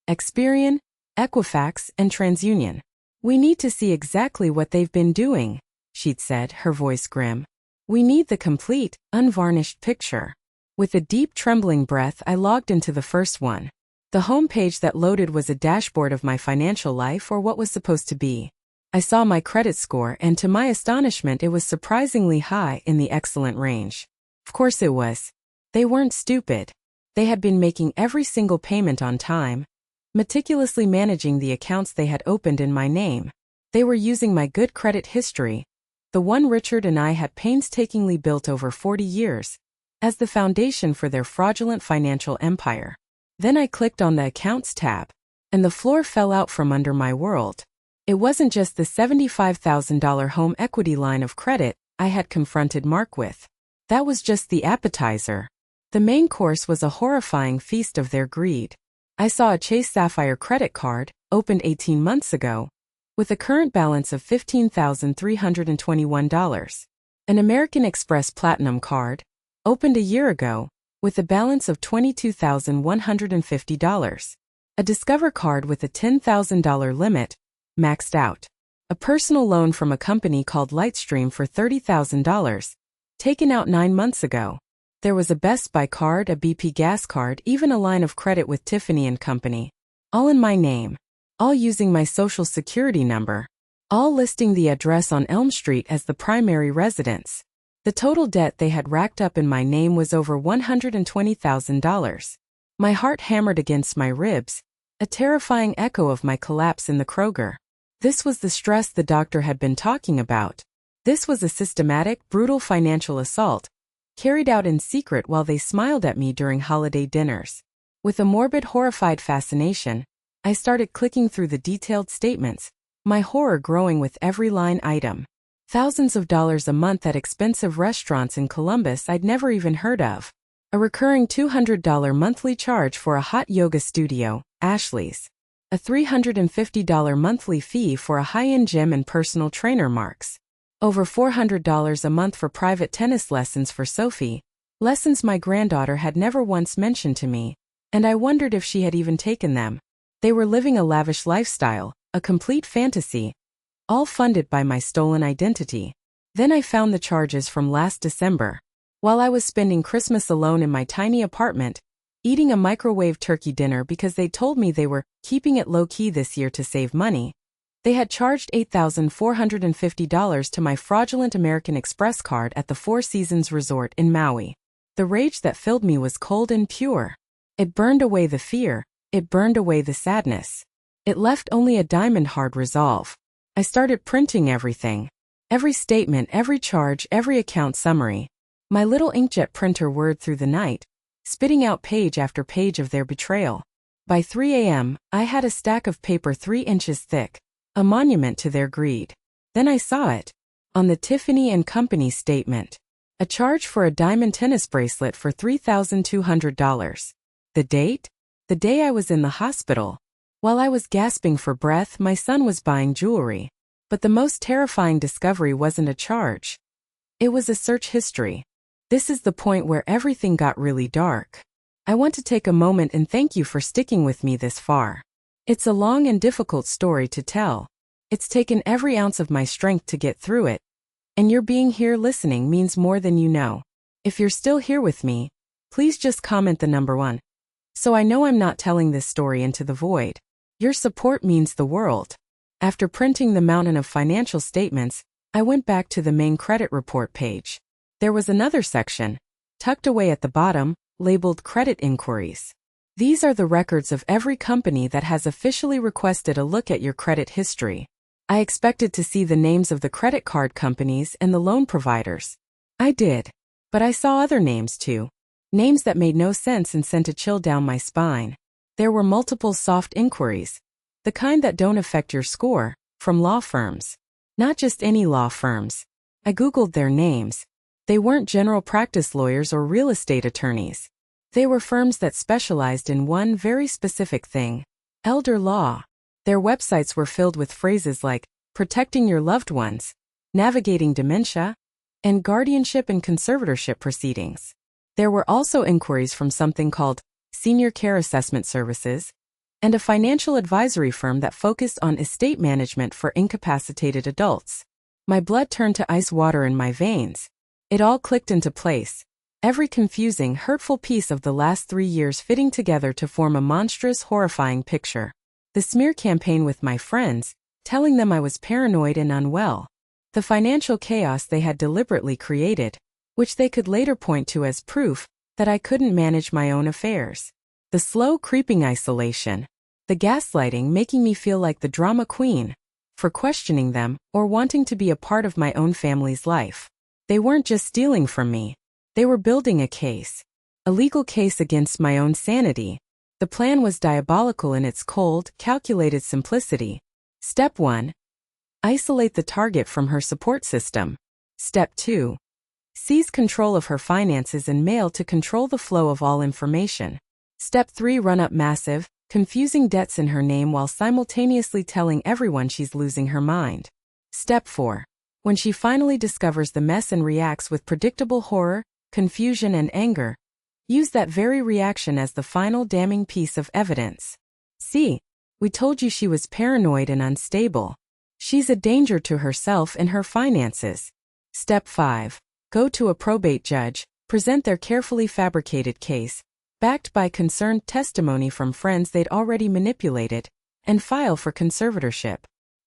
Experian, Equifax, and TransUnion. We need to see exactly what they've been doing, she'd said, her voice grim. We need the complete, unvarnished picture. With a deep, trembling breath, I logged into the first one. The homepage that loaded was a dashboard of my financial life, or what was supposed to be. I saw my credit score, and to my astonishment, it was surprisingly high, in the excellent range. Of course it was. They weren't stupid. They had been making every single payment on time, meticulously managing the accounts they had opened in my name. They were using my good credit history, the one Richard and I had painstakingly built over 40 years, as the foundation for their fraudulent financial empire. Then I clicked on the Accounts tab, and the floor fell out from under my world. It wasn't just the $75,000 home equity line of credit I had confronted Mark with. That was just the appetizer. The main course was a horrifying feast of their greed. I saw a Chase Sapphire credit card, opened 18 months ago, with a current balance of $15,321. An American Express Platinum card, opened a year ago, with a balance of $22,150. A Discover card with a $10,000 limit, maxed out. A personal loan from a company called Lightstream for $30,000, taken out 9 months ago. There was a Best Buy card, a BP gas card, even a line of credit with Tiffany & Company. All in my name. All using my social security number. All listing the address on Elm Street as the primary residence. The total debt they had racked up in my name was over $120,000. My heart hammered against my ribs, a terrifying echo of my collapse in the Kroger. This was the stress the doctor had been talking about. This was a systematic, brutal financial assault, carried out in secret while they smiled at me during holiday dinners. With a morbid, horrified fascination, I started clicking through the detailed statements, my horror growing with every line item. Thousands of dollars a month at expensive restaurants in Columbus I'd never even heard of. A recurring $200 monthly charge for a hot yoga studio, Ashley's. A $350 monthly fee for a high-end gym and personal trainer, Mark's. Over $400 a month for private tennis lessons for Sophie, lessons my granddaughter had never once mentioned to me, and I wondered if she had even taken them. They were living a lavish lifestyle, a complete fantasy, all funded by my stolen identity. Then I found the charges from last December. While I was spending Christmas alone in my tiny apartment, eating a microwave turkey dinner because they told me they were keeping it low-key this year to save money, they had charged $8,450 to my fraudulent American Express card at the Four Seasons Resort in Maui. The rage that filled me was cold and pure. It burned away the fear, it burned away the sadness. It left only a diamond-hard resolve. I started printing everything. Every statement, every charge, every account summary. My little inkjet printer whirred through the night, spitting out page after page of their betrayal. By 3 a.m., I had a stack of paper 3 inches thick, a monument to their greed. Then I saw it, on the Tiffany & Company statement. A charge for a diamond tennis bracelet for $3,200. The date? The day I was in the hospital. While I was gasping for breath, my son was buying jewelry. But the most terrifying discovery wasn't a charge. It was a search history. This is the point where everything got really dark. I want to take a moment and thank you for sticking with me this far. It's a long and difficult story to tell. It's taken every ounce of my strength to get through it. And your being here listening means more than you know. If you're still here with me, please just comment the number 1. So I know I'm not telling this story into the void. Your support means the world. After printing the mountain of financial statements, I went back to the main credit report page. There was another section, tucked away at the bottom, labeled Credit Inquiries. These are the records of every company that has officially requested a look at your credit history. I expected to see the names of the credit card companies and the loan providers. I did. But I saw other names too. Names that made no sense and sent a chill down my spine. There were multiple soft inquiries, the kind that don't affect your score, from law firms. Not just any law firms. I Googled their names. They weren't general practice lawyers or real estate attorneys. They were firms that specialized in one very specific thing: elder law. Their websites were filled with phrases like protecting your loved ones, navigating dementia, and guardianship and conservatorship proceedings. There were also inquiries from something called Senior Care Assessment Services, and a financial advisory firm that focused on estate management for incapacitated adults. My blood turned to ice water in my veins. It all clicked into place. Every confusing, hurtful piece of the last 3 years fitting together to form a monstrous, horrifying picture. The smear campaign with my friends, telling them I was paranoid and unwell. The financial chaos they had deliberately created, which they could later point to as proof that I couldn't manage my own affairs. The slow, creeping isolation. The gaslighting making me feel like the drama queen for questioning them or wanting to be a part of my own family's life. They weren't just stealing from me. They were building a case. A legal case against my own sanity. The plan was diabolical in its cold, calculated simplicity. Step 1. Isolate the target from her support system. Step 2. Seize control of her finances and mail to control the flow of all information. Step 3. Run up massive, confusing debts in her name while simultaneously telling everyone she's losing her mind. Step 4. When she finally discovers the mess and reacts with predictable horror, confusion and anger, use that very reaction as the final damning piece of evidence. See, we told you she was paranoid and unstable. She's a danger to herself and her finances. Step 5. Go to a probate judge, present their carefully fabricated case, backed by concerned testimony from friends they'd already manipulated, and file for conservatorship.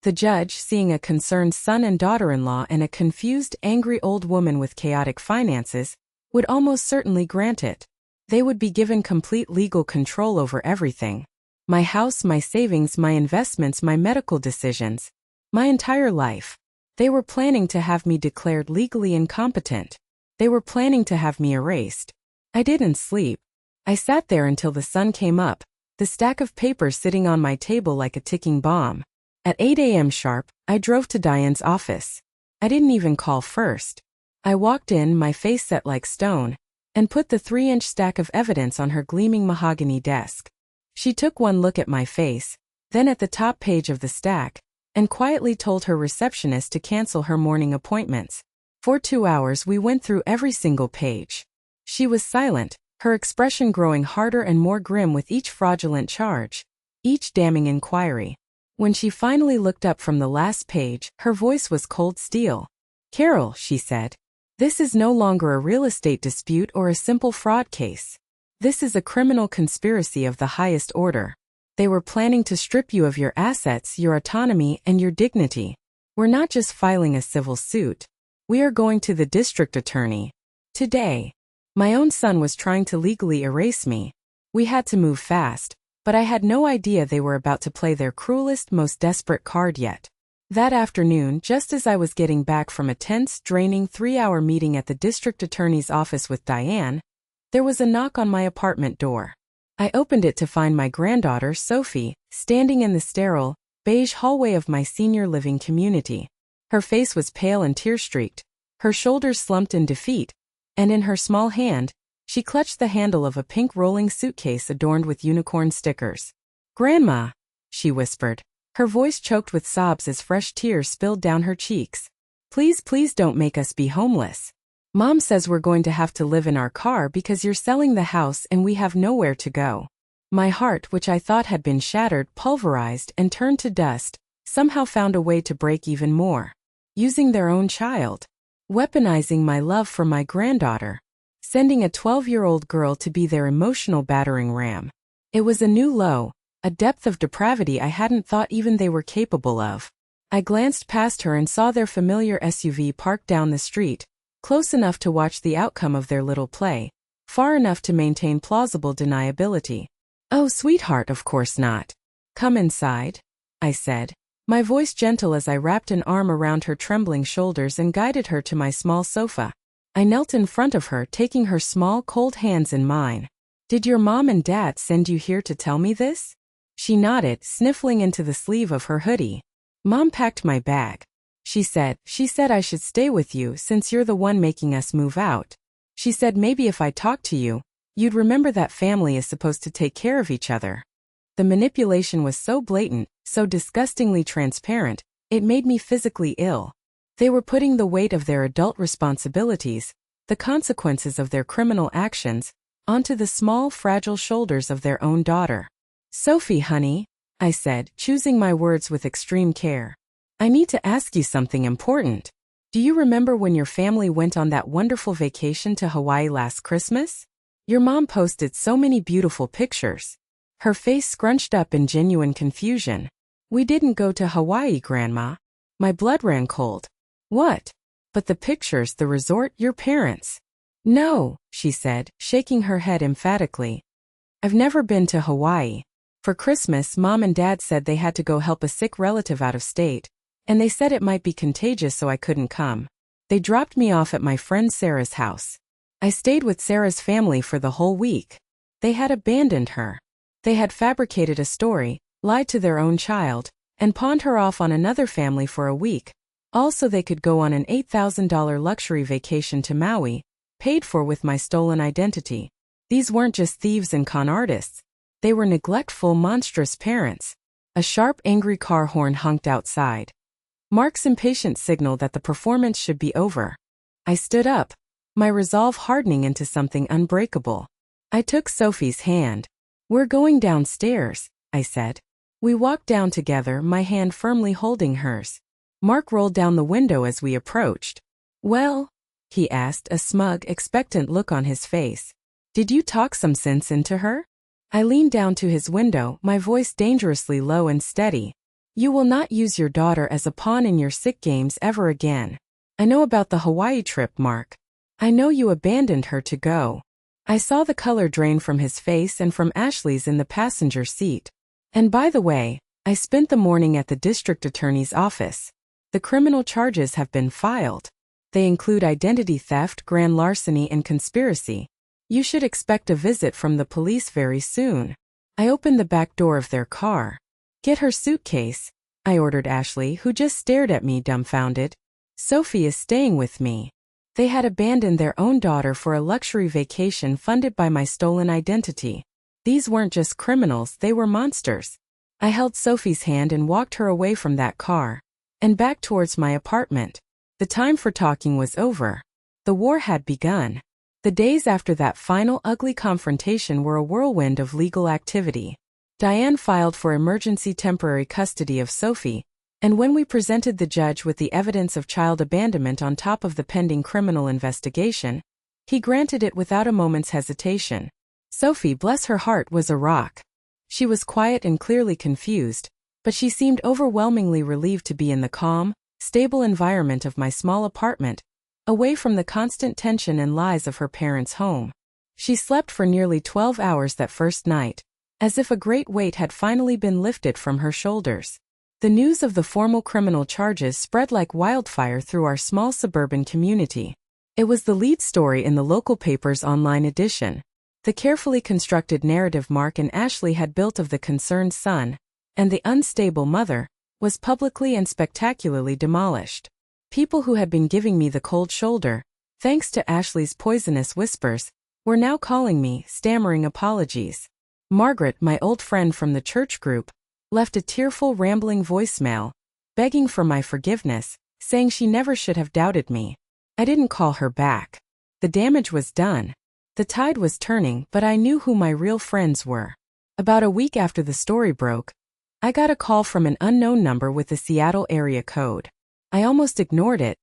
The judge, seeing a concerned son and daughter-in-law and a confused, angry old woman with chaotic finances, would almost certainly grant it. They would be given complete legal control over everything. My house, my savings, my investments, my medical decisions. My entire life. They were planning to have me declared legally incompetent. They were planning to have me erased. I didn't sleep. I sat there until the sun came up, the stack of papers sitting on my table like a ticking bomb. At 8 a.m. sharp, I drove to Diane's office. I didn't even call first. I walked in, my face set like stone, and put the 3-inch stack of evidence on her gleaming mahogany desk. She took one look at my face, then at the top page of the stack, and quietly told her receptionist to cancel her morning appointments. For 2 hours we went through every single page. She was silent, her expression growing harder and more grim with each fraudulent charge, each damning inquiry. When she finally looked up from the last page, her voice was cold steel. "Carol," she said, "this is no longer a real estate dispute or a simple fraud case. This is a criminal conspiracy of the highest order. They were planning to strip you of your assets, your autonomy, and your dignity. We're not just filing a civil suit. We are going to the district attorney. Today." My own son was trying to legally erase me. We had to move fast, but I had no idea they were about to play their cruelest, most desperate card yet. That afternoon, just as I was getting back from a tense, draining 3-hour meeting at the district attorney's office with Diane, there was a knock on my apartment door. I opened it to find my granddaughter, Sophie, standing in the sterile, beige hallway of my senior living community. Her face was pale and tear-streaked, her shoulders slumped in defeat, and in her small hand, she clutched the handle of a pink rolling suitcase adorned with unicorn stickers. "Grandma," she whispered, her voice choked with sobs as fresh tears spilled down her cheeks. "Please, please don't make us be homeless. Mom says we're going to have to live in our car because you're selling the house and we have nowhere to go." My heart, which I thought had been shattered, pulverized, and turned to dust, somehow found a way to break even more. Using their own child. Weaponizing my love for my granddaughter. Sending a 12-year-old girl to be their emotional battering ram. It was a new low, a depth of depravity I hadn't thought even they were capable of. I glanced past her and saw their familiar SUV parked down the street, close enough to watch the outcome of their little play, far enough to maintain plausible deniability. "Oh, sweetheart, of course not. Come inside," I said, my voice gentle as I wrapped an arm around her trembling shoulders and guided her to my small sofa. I knelt in front of her, taking her small, cold hands in mine. "Did your mom and dad send you here to tell me this?" She nodded, sniffling into the sleeve of her hoodie. "Mom packed my bag. She said I should stay with you since you're the one making us move out. She said maybe if I talked to you, you'd remember that family is supposed to take care of each other." The manipulation was so blatant, so disgustingly transparent, it made me physically ill. They were putting the weight of their adult responsibilities, the consequences of their criminal actions, onto the small, fragile shoulders of their own daughter. Sophie, honey, I said, choosing my words with extreme care. I need to ask you something important. Do you remember when your family went on that wonderful vacation to Hawaii last Christmas? Your mom posted so many beautiful pictures. Her face scrunched up in genuine confusion. We didn't go to Hawaii, Grandma. My blood ran cold. What? But the pictures, the resort, your parents. No, she said, shaking her head emphatically. I've never been to Hawaii. For Christmas, Mom and Dad said they had to go help a sick relative out of state, and they said it might be contagious so I couldn't come. They dropped me off at my friend Sarah's house. I stayed with Sarah's family for the whole week. They had abandoned her. They had fabricated a story, lied to their own child, and pawned her off on another family for a week. Also, they could go on an $8,000 luxury vacation to Maui, paid for with my stolen identity. These weren't just thieves and con artists. They were neglectful, monstrous parents. A sharp, angry car horn honked outside. Mark's impatient signal that the performance should be over. I stood up, my resolve hardening into something unbreakable. I took Sophie's hand. We're going downstairs, I said. We walked down together, my hand firmly holding hers. Mark rolled down the window as we approached. Well? He asked, a smug, expectant look on his face. Did you talk some sense into her? I leaned down to his window, my voice dangerously low and steady. You will not use your daughter as a pawn in your sick games ever again. I know about the Hawaii trip, Mark. I know you abandoned her to go. I saw the color drain from his face and from Ashley's in the passenger seat. And by the way, I spent the morning at the district attorney's office. The criminal charges have been filed. They include identity theft, grand larceny, and conspiracy. You should expect a visit from the police very soon. I opened the back door of their car. Get her suitcase, I ordered Ashley, who just stared at me dumbfounded. Sophie is staying with me. They had abandoned their own daughter for a luxury vacation funded by my stolen identity. These weren't just criminals, they were monsters. I held Sophie's hand and walked her away from that car and back towards my apartment. The time for talking was over. The war had begun. The days after that final ugly confrontation were a whirlwind of legal activity. Diane filed for emergency temporary custody of Sophie, and when we presented the judge with the evidence of child abandonment on top of the pending criminal investigation, he granted it without a moment's hesitation. Sophie, bless her heart, was a rock. She was quiet and clearly confused, but she seemed overwhelmingly relieved to be in the calm, stable environment of my small apartment, away from the constant tension and lies of her parents' home. She slept for nearly 12 hours that first night, as if a great weight had finally been lifted from her shoulders. The news of the formal criminal charges spread like wildfire through our small suburban community. It was the lead story in the local paper's online edition. The carefully constructed narrative Mark and Ashley had built of the concerned son, and the unstable mother, was publicly and spectacularly demolished. People who had been giving me the cold shoulder, thanks to Ashley's poisonous whispers, were now calling me, stammering apologies. Margaret, my old friend from the church group, left a tearful, rambling voicemail, begging for my forgiveness, saying she never should have doubted me. I didn't call her back. The damage was done. The tide was turning, but I knew who my real friends were. About a week after the story broke, I got a call from an unknown number with the Seattle area code. I almost ignored it,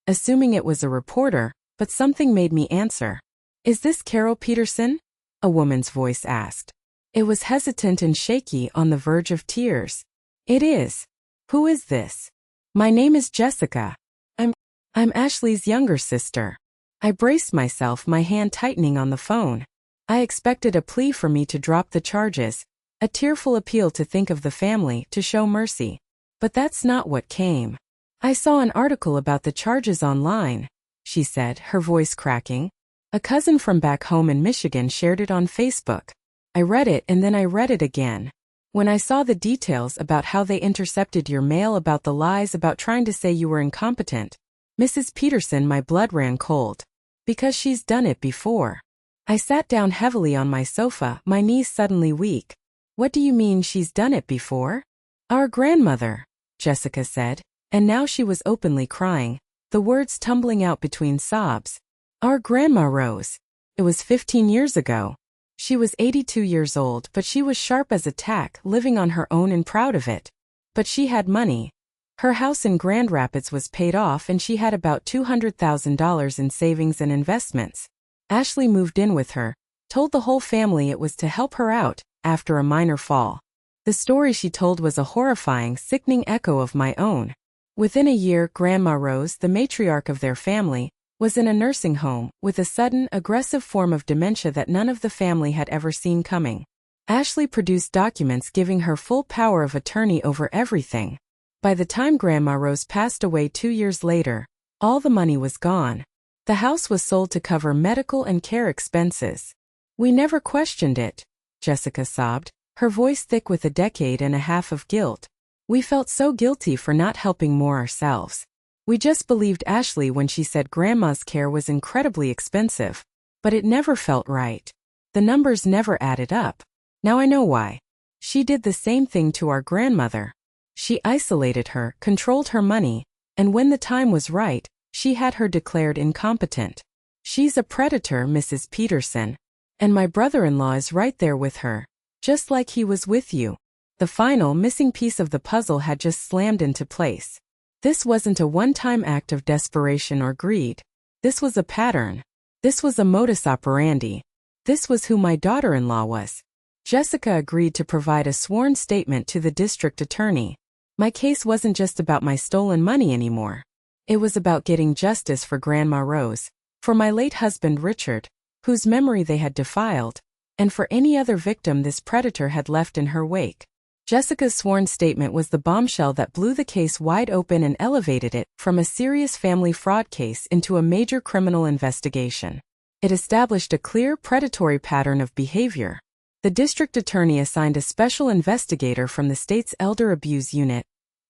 assuming it was a reporter, but something made me answer. Is this Carol Peterson? A woman's voice asked. It was hesitant and shaky, on the verge of tears. It is. Who is this? My name is Jessica. I'm Ashley's younger sister. I braced myself, my hand tightening on the phone. I expected a plea for me to drop the charges, a tearful appeal to think of the family, to show mercy. But that's not what came. I saw an article about the charges online, she said, her voice cracking. A cousin from back home in Michigan shared it on Facebook. I read it and then I read it again. When I saw the details about how they intercepted your mail, about the lies, about trying to say you were incompetent, Mrs. Peterson, my blood ran cold. Because she's done it before. I sat down heavily on my sofa, my knees suddenly weak. What do you mean she's done it before? Our grandmother, Jessica said, and now she was openly crying, the words tumbling out between sobs. Our grandma Rose. It was 15 years ago. She was 82 years old, but she was sharp as a tack, living on her own and proud of it. But she had money. Her house in Grand Rapids was paid off and she had about $200,000 in savings and investments. Ashley moved in with her, told the whole family it was to help her out, after a minor fall. The story she told was a horrifying, sickening echo of my own. Within a year, Grandma Rose, the matriarch of their family, was in a nursing home, with a sudden, aggressive form of dementia that none of the family had ever seen coming. Ashley produced documents giving her full power of attorney over everything. By the time Grandma Rose passed away 2 years later, all the money was gone. The house was sold to cover medical and care expenses. We never questioned it, Jessica sobbed, her voice thick with a decade and a half of guilt. We felt so guilty for not helping more ourselves. We just believed Ashley when she said Grandma's care was incredibly expensive. But it never felt right. The numbers never added up. Now I know why. She did the same thing to our grandmother. She isolated her, controlled her money, and when the time was right, she had her declared incompetent. She's a predator, Mrs. Peterson. And my brother-in-law is right there with her, just like he was with you. The final missing piece of the puzzle had just slammed into place. This wasn't a one-time act of desperation or greed. This was a pattern. This was a modus operandi. This was who my daughter-in-law was. Jessica agreed to provide a sworn statement to the district attorney. My case wasn't just about my stolen money anymore. It was about getting justice for Grandma Rose, for my late husband Richard, whose memory they had defiled, and for any other victim this predator had left in her wake. Jessica's sworn statement was the bombshell that blew the case wide open and elevated it from a serious family fraud case into a major criminal investigation. It established a clear predatory pattern of behavior. The district attorney assigned a special investigator from the state's elder abuse unit,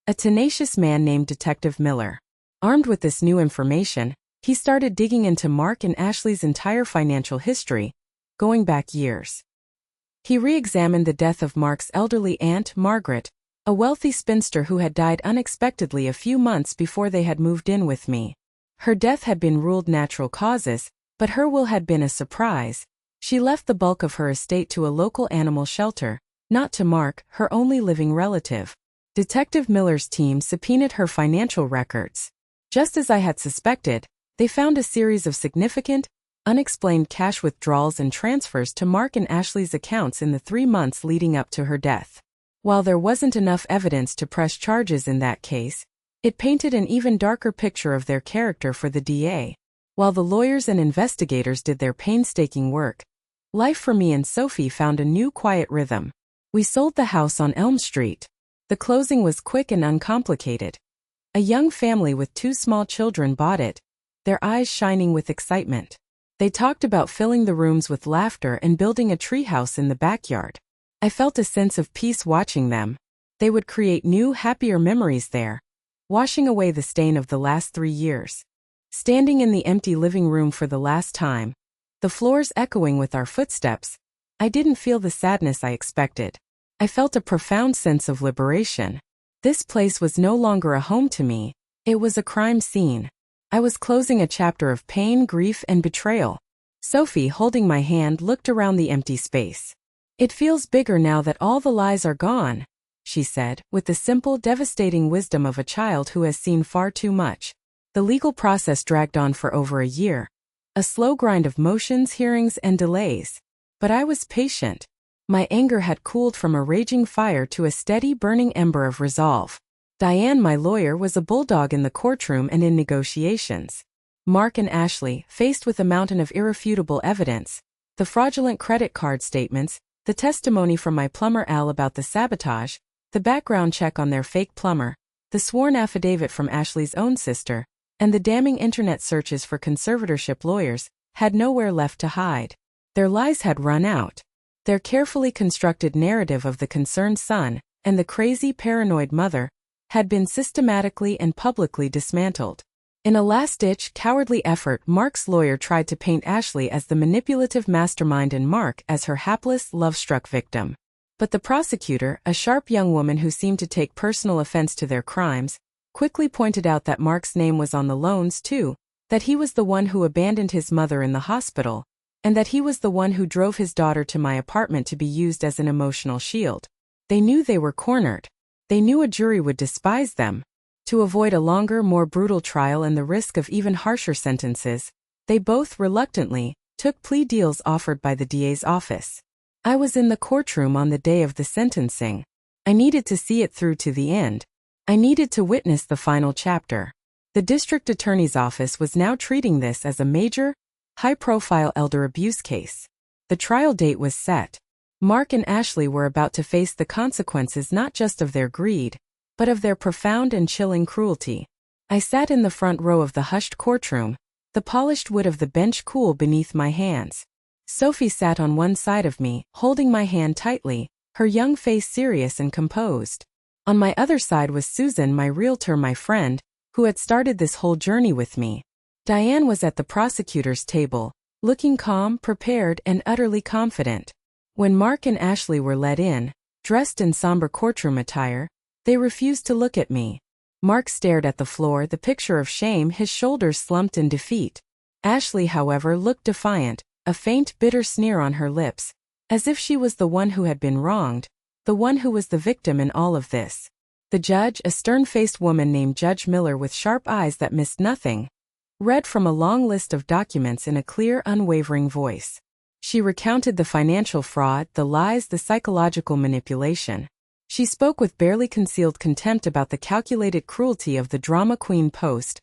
a tenacious man named Detective Miller. Armed with this new information, he started digging into Mark and Ashley's entire financial history, going back years. He re-examined the death of Mark's elderly aunt, Margaret, a wealthy spinster who had died unexpectedly a few months before they had moved in with me. Her death had been ruled natural causes, but her will had been a surprise. She left the bulk of her estate to a local animal shelter, not to Mark, her only living relative. Detective Miller's team subpoenaed her financial records. Just as I had suspected, they found a series of significant, unexplained cash withdrawals and transfers to Mark and Ashley's accounts in the 3 months leading up to her death. While there wasn't enough evidence to press charges in that case, it painted an even darker picture of their character for the DA. While the lawyers and investigators did their painstaking work, life for me and Sophie found a new quiet rhythm. We sold the house on Elm Street. The closing was quick and uncomplicated. A young family with 2 small children bought it, their eyes shining with excitement. They talked about filling the rooms with laughter and building a treehouse in the backyard. I felt a sense of peace watching them. They would create new, happier memories there, washing away the stain of the last 3 years. Standing in the empty living room for the last time, the floors echoing with our footsteps, I didn't feel the sadness I expected. I felt a profound sense of liberation. This place was no longer a home to me, it was a crime scene. I was closing a chapter of pain, grief, and betrayal. Sophie, holding my hand, looked around the empty space. "It feels bigger now that all the lies are gone," she said, with the simple, devastating wisdom of a child who has seen far too much. The legal process dragged on for over a year. A slow grind of motions, hearings, and delays. But I was patient. My anger had cooled from a raging fire to a steady, burning ember of resolve. Diane, my lawyer, was a bulldog in the courtroom and in negotiations. Mark and Ashley, faced with a mountain of irrefutable evidence, the fraudulent credit card statements, the testimony from my plumber Al about the sabotage, the background check on their fake plumber, the sworn affidavit from Ashley's own sister, and the damning internet searches for conservatorship lawyers, had nowhere left to hide. Their lies had run out. Their carefully constructed narrative of the concerned son and the crazy, paranoid mother had been systematically and publicly dismantled. In a last-ditch, cowardly effort, Mark's lawyer tried to paint Ashley as the manipulative mastermind and Mark as her hapless, love-struck victim. But the prosecutor, a sharp young woman who seemed to take personal offense to their crimes, quickly pointed out that Mark's name was on the loans too, that he was the one who abandoned his mother in the hospital, and that he was the one who drove his daughter to my apartment to be used as an emotional shield. They knew they were cornered. They knew a jury would despise them. To avoid a longer, more brutal trial and the risk of even harsher sentences, they both reluctantly took plea deals offered by the DA's office. I was in the courtroom on the day of the sentencing. I needed to see it through to the end. I needed to witness the final chapter. The district attorney's office was now treating this as a major, high-profile elder abuse case. The trial date was set. Mark and Ashley were about to face the consequences not just of their greed, but of their profound and chilling cruelty. I sat in the front row of the hushed courtroom, the polished wood of the bench cool beneath my hands. Sophie sat on one side of me, holding my hand tightly, her young face serious and composed. On my other side was Susan, my realtor, my friend, who had started this whole journey with me. Diane was at the prosecutor's table, looking calm, prepared, and utterly confident. When Mark and Ashley were let in, dressed in somber courtroom attire, they refused to look at me. Mark stared at the floor, the picture of shame, his shoulders slumped in defeat. Ashley, however, looked defiant, a faint, bitter sneer on her lips, as if she was the one who had been wronged, the one who was the victim in all of this. The judge, a stern-faced woman named Judge Miller with sharp eyes that missed nothing, read from a long list of documents in a clear, unwavering voice. She recounted the financial fraud, the lies, the psychological manipulation. She spoke with barely concealed contempt about the calculated cruelty of the drama queen post,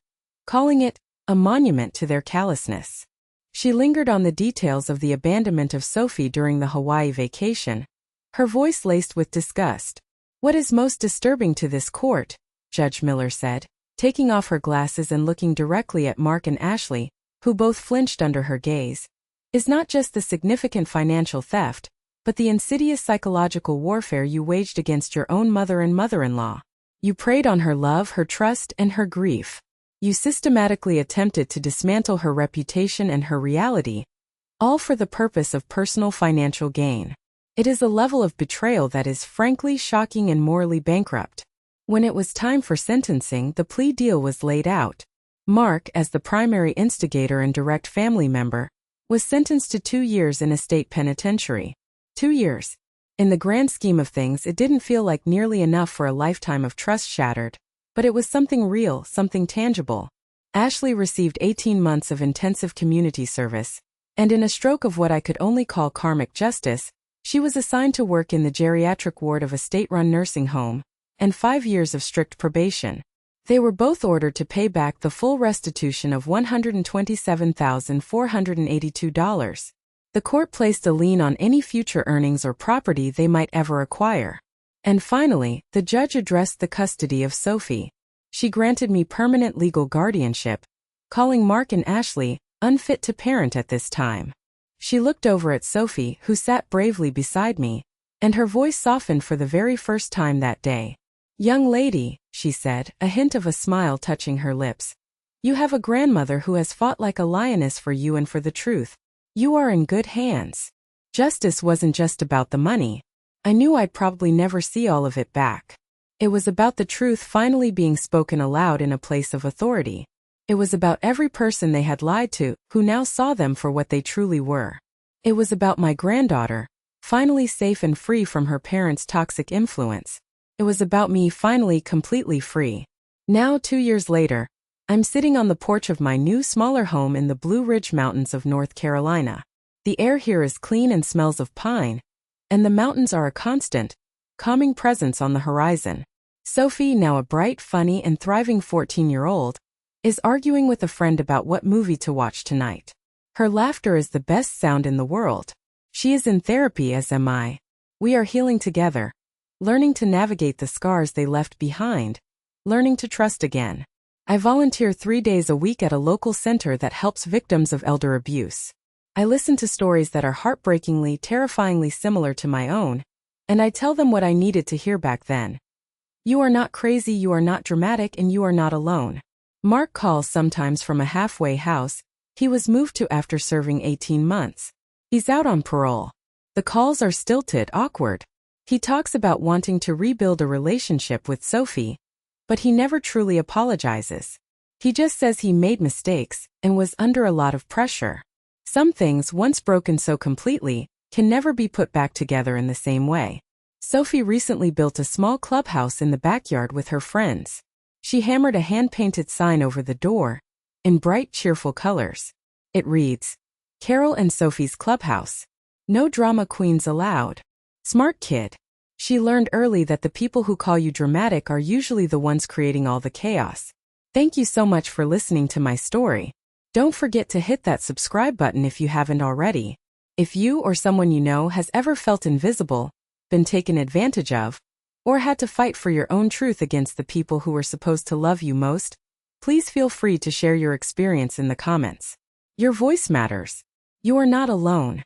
calling it a monument to their callousness. She lingered on the details of the abandonment of Sophie during the Hawaii vacation, her voice laced with disgust. "What is most disturbing to this court," Judge Miller said, taking off her glasses and looking directly at Mark and Ashley, who both flinched under her gaze, "is not just the significant financial theft, but the insidious psychological warfare you waged against your own mother and mother-in-law. You preyed on her love, her trust, and her grief. You systematically attempted to dismantle her reputation and her reality, all for the purpose of personal financial gain. It is a level of betrayal that is frankly shocking and morally bankrupt." When it was time for sentencing, the plea deal was laid out. Mark, as the primary instigator and direct family member, was sentenced to 2 years in a state penitentiary. 2 years. In the grand scheme of things, it didn't feel like nearly enough for a lifetime of trust shattered, but it was something real, something tangible. Ashley received 18 months of intensive community service, and in a stroke of what I could only call karmic justice, she was assigned to work in the geriatric ward of a state-run nursing home, and 5 years of strict probation. They were both ordered to pay back the full restitution of $127,482. The court placed a lien on any future earnings or property they might ever acquire. And finally, the judge addressed the custody of Sophie. She granted me permanent legal guardianship, calling Mark and Ashley unfit to parent at this time. She looked over at Sophie, who sat bravely beside me, and her voice softened for the very first time that day. "Young lady," she said, a hint of a smile touching her lips, "you have a grandmother who has fought like a lioness for you and for the truth. You are in good hands." Justice wasn't just about the money. I knew I'd probably never see all of it back. It was about the truth finally being spoken aloud in a place of authority. It was about every person they had lied to, who now saw them for what they truly were. It was about my granddaughter, finally safe and free from her parents' toxic influence. It was about me finally completely free. Now, 2 years later, I'm sitting on the porch of my new smaller home in the Blue Ridge Mountains of North Carolina. The air here is clean and smells of pine, and the mountains are a constant, calming presence on the horizon. Sophie, now a bright, funny, and thriving 14-year-old, is arguing with a friend about what movie to watch tonight. Her laughter is the best sound in the world. She is in therapy, as am I. We are healing together, learning to navigate the scars they left behind, learning to trust again. I volunteer 3 days a week at a local center that helps victims of elder abuse. I listen to stories that are heartbreakingly, terrifyingly similar to my own, and I tell them what I needed to hear back then. You are not crazy, you are not dramatic, and you are not alone. Mark calls sometimes from a halfway house he was moved to after serving 18 months. He's out on parole. The calls are stilted, awkward. He talks about wanting to rebuild a relationship with Sophie, but he never truly apologizes. He just says he made mistakes and was under a lot of pressure. Some things, once broken so completely, can never be put back together in the same way. Sophie recently built a small clubhouse in the backyard with her friends. She hammered a hand-painted sign over the door in bright, cheerful colors. It reads, "Carol and Sophie's Clubhouse. No drama queens allowed." Smart kid. She learned early that the people who call you dramatic are usually the ones creating all the chaos. Thank you so much for listening to my story. Don't forget to hit that subscribe button if you haven't already. If you or someone you know has ever felt invisible, been taken advantage of, or had to fight for your own truth against the people who were supposed to love you most, please feel free to share your experience in the comments. Your voice matters. You are not alone.